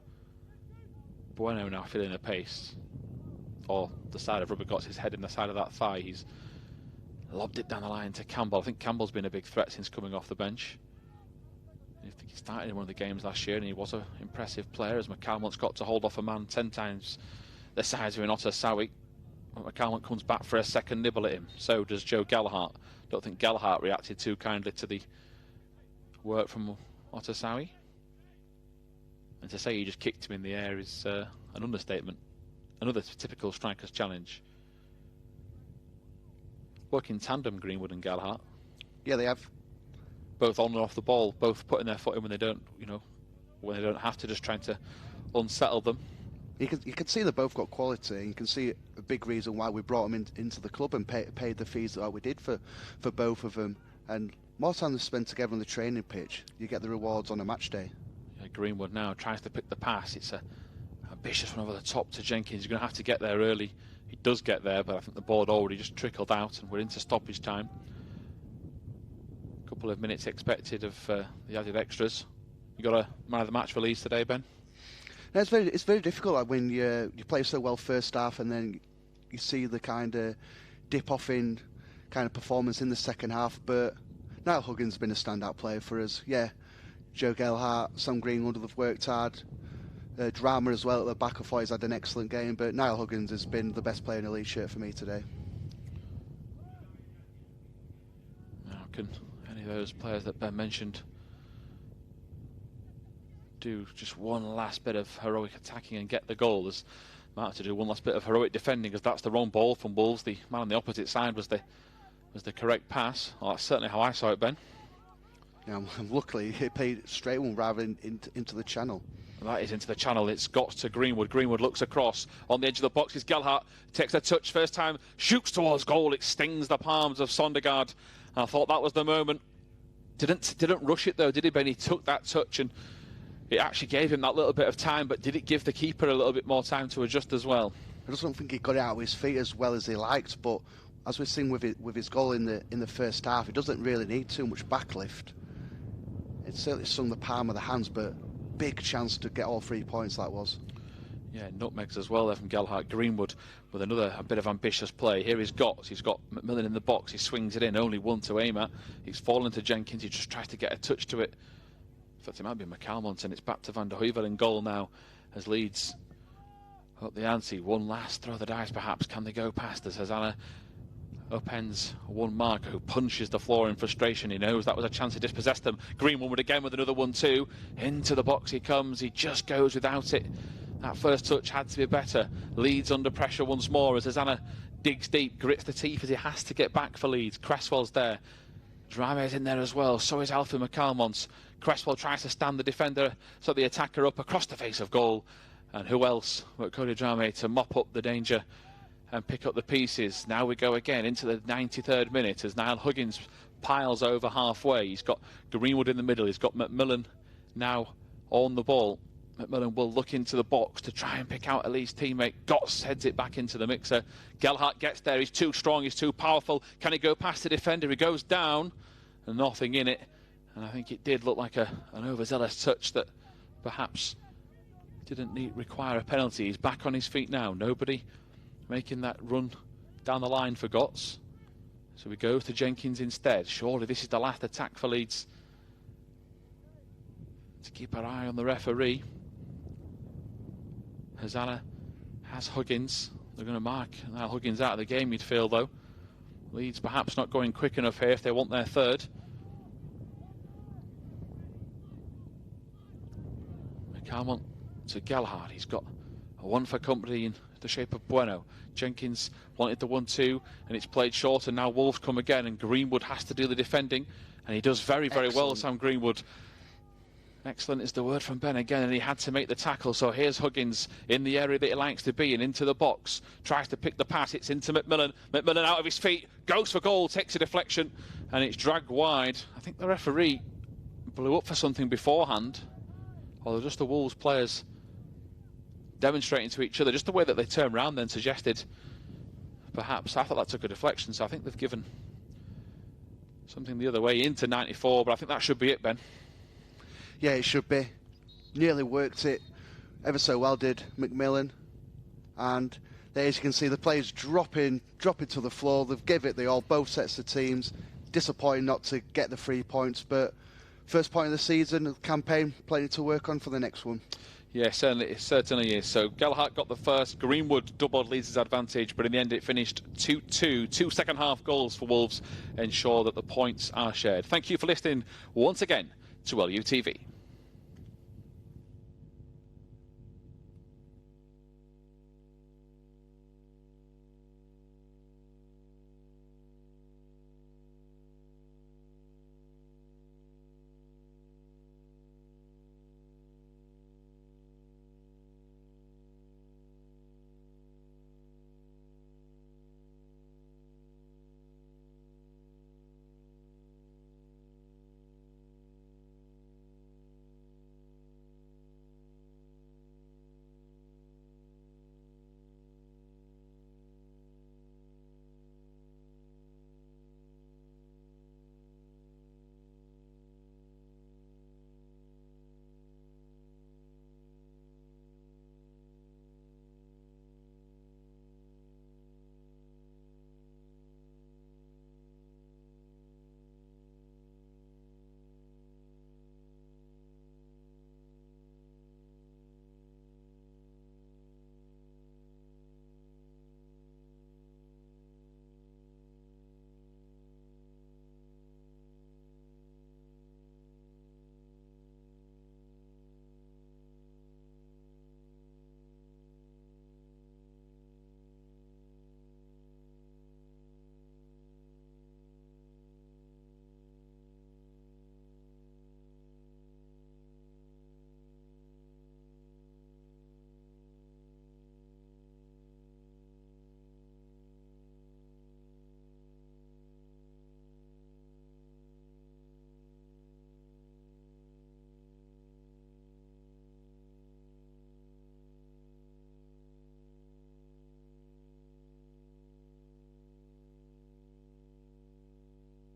Bueno now feeling a pace, or the side of Robbie Gotts, his head in the side of that thigh. He's lobbed it down the line to Campbell. I think Campbell's been a big threat since coming off the bench. I think he started in one of the games last year and he was an impressive player, as McCalmont's got to hold off a man 10 times the size of an Otter Sowie. McCalmont comes back for a second nibble at him. So does Joe Gallagher. Don't think Gallagher reacted too kindly to the work from Otter Sowie. And to say he just kicked him in the air is an understatement. Another typical striker's challenge. Work in tandem, Greenwood and Gallagher. Yeah, they have. Both on and off the ball, both putting their foot in when they don't, when they don't have to, just trying to unsettle them. You can see they both got quality, and you can see a big reason why we brought them into the club and paid the fees that we did for both of them. And more time they spend together on the training pitch, you get the rewards on a match day. Yeah, Greenwood now tries to pick the pass. It's a ambitious one over the top to Jenkins. You're going to have to get there early. He does get there, but I think the board already just trickled out, and we're into stoppage time. A couple of minutes expected of the added extras. You got a man of the match for Leeds today, Ben? No, it's very difficult, like when you play so well first half and then you see the kind of dip off in kind of performance in the second half. But Niall Huggins has been a standout player for us. Yeah, Joe Gellhart, Sam Greenwood have worked hard. Drama as well at the back. I thought he's had an excellent game, but Niall Huggins has been the best player in a Leeds shirt for me today. Now, can any of those players that Ben mentioned do just one last bit of heroic attacking and get the goal? There's might have to do one last bit of heroic defending, because that's the wrong ball from Wolves. The man on the opposite side was the correct pass. Well, that's certainly how I saw it, Ben. Yeah, luckily he played straight one rather than into the channel. That is into the channel. It's got to Greenwood. Greenwood looks across on the edge of the box. It's Gellhart, takes a touch first time, shoots towards goal. It stings the palms of Sondergaard. I thought that was the moment. Didn't rush it though, did he, Ben? He took that touch and it actually gave him that little bit of time, but did it give the keeper a little bit more time to adjust as well? I just don't think he got it out of his feet as well as he liked, but as we've seen with his goal in the first half, he doesn't really need too much backlift. It certainly stung the palm of the hands, but big chance to get all 3 points that was. Yeah, nutmegs as well there from Gellhart. Greenwood with a bit of ambitious play. Here he's got McMillan in the box. He swings it in, only one to aim at. He's fallen to Jenkins. He just tries to get a touch to it. In fact, it might be McCalmont, and it's back to Van der Heuvel in goal now as Leeds up the ante. One last throw of the dice, perhaps. Can they go past as Hosanna upends one marker who punches the floor in frustration. He knows that was a chance to dispossess them. Greenwood again with another 1-2. Into the box he comes. He just goes without it. That first touch had to be better. Leeds under pressure once more as Hosanna digs deep, grits the teeth as he has to get back for Leeds. Cresswell's there. Drame's in there as well. So is Alfie McCalmont. Cresswell tries to stand the defender, so the attacker up across the face of goal. And who else but Cody Drame to mop up the danger and pick up the pieces. Now we go again into the 93rd minute as Niall Huggins piles over halfway. He's got Greenwood in the middle. He's got McMillan now on the ball. McMillan will look into the box to try and pick out a Leeds teammate. Gotts heads it back into the mixer. Gellhart gets there. He's too strong. He's too powerful. Can he go past the defender? He goes down and nothing in it. And I think it did look like an overzealous touch that perhaps didn't require a penalty. He's back on his feet now. Nobody making that run down the line for Gotts. So he goes to Jenkins instead. Surely this is the last attack for Leeds. To keep our eye on the referee. Hosanna has Huggins. They're going to mark Niall Huggins out of the game, you'd feel, though. Leeds perhaps not going quick enough here if they want their third. McCalmont to Gellhart. He's got a one for company in the shape of Bueno. Jenkins wanted the 1-2 and it's played short, and now Wolves come again and Greenwood has to do the defending, and he does very, very well, Sam Greenwood. Excellent is the word from Ben again, and he had to make the tackle. So here's Huggins in the area that he likes to be in, into the box. Tries to pick the pass, it's into McMillan. McMillan out of his feet, goes for goal, takes a deflection, and it's dragged wide. I think the referee blew up for something beforehand. Or just the Wolves players demonstrating to each other. Just the way that they turned round then suggested, perhaps, I thought that took a deflection, so I think they've given something the other way into 94, but I think that should be it, Ben. Yeah, it should be. Nearly worked it ever so well, did McMillan. And there, as you can see, the players dropping to the floor. They've given it the all, both sets of teams. Disappointing not to get the 3 points, but first point of the season, the campaign, plenty to work on for the next one. Yeah, it certainly is. So Gallagher got the first. Greenwood doubled Leeds' advantage, but in the end it finished 2-2. 2 second-half goals for Wolves ensure that the points are shared. Thank you for listening once again to LUTV.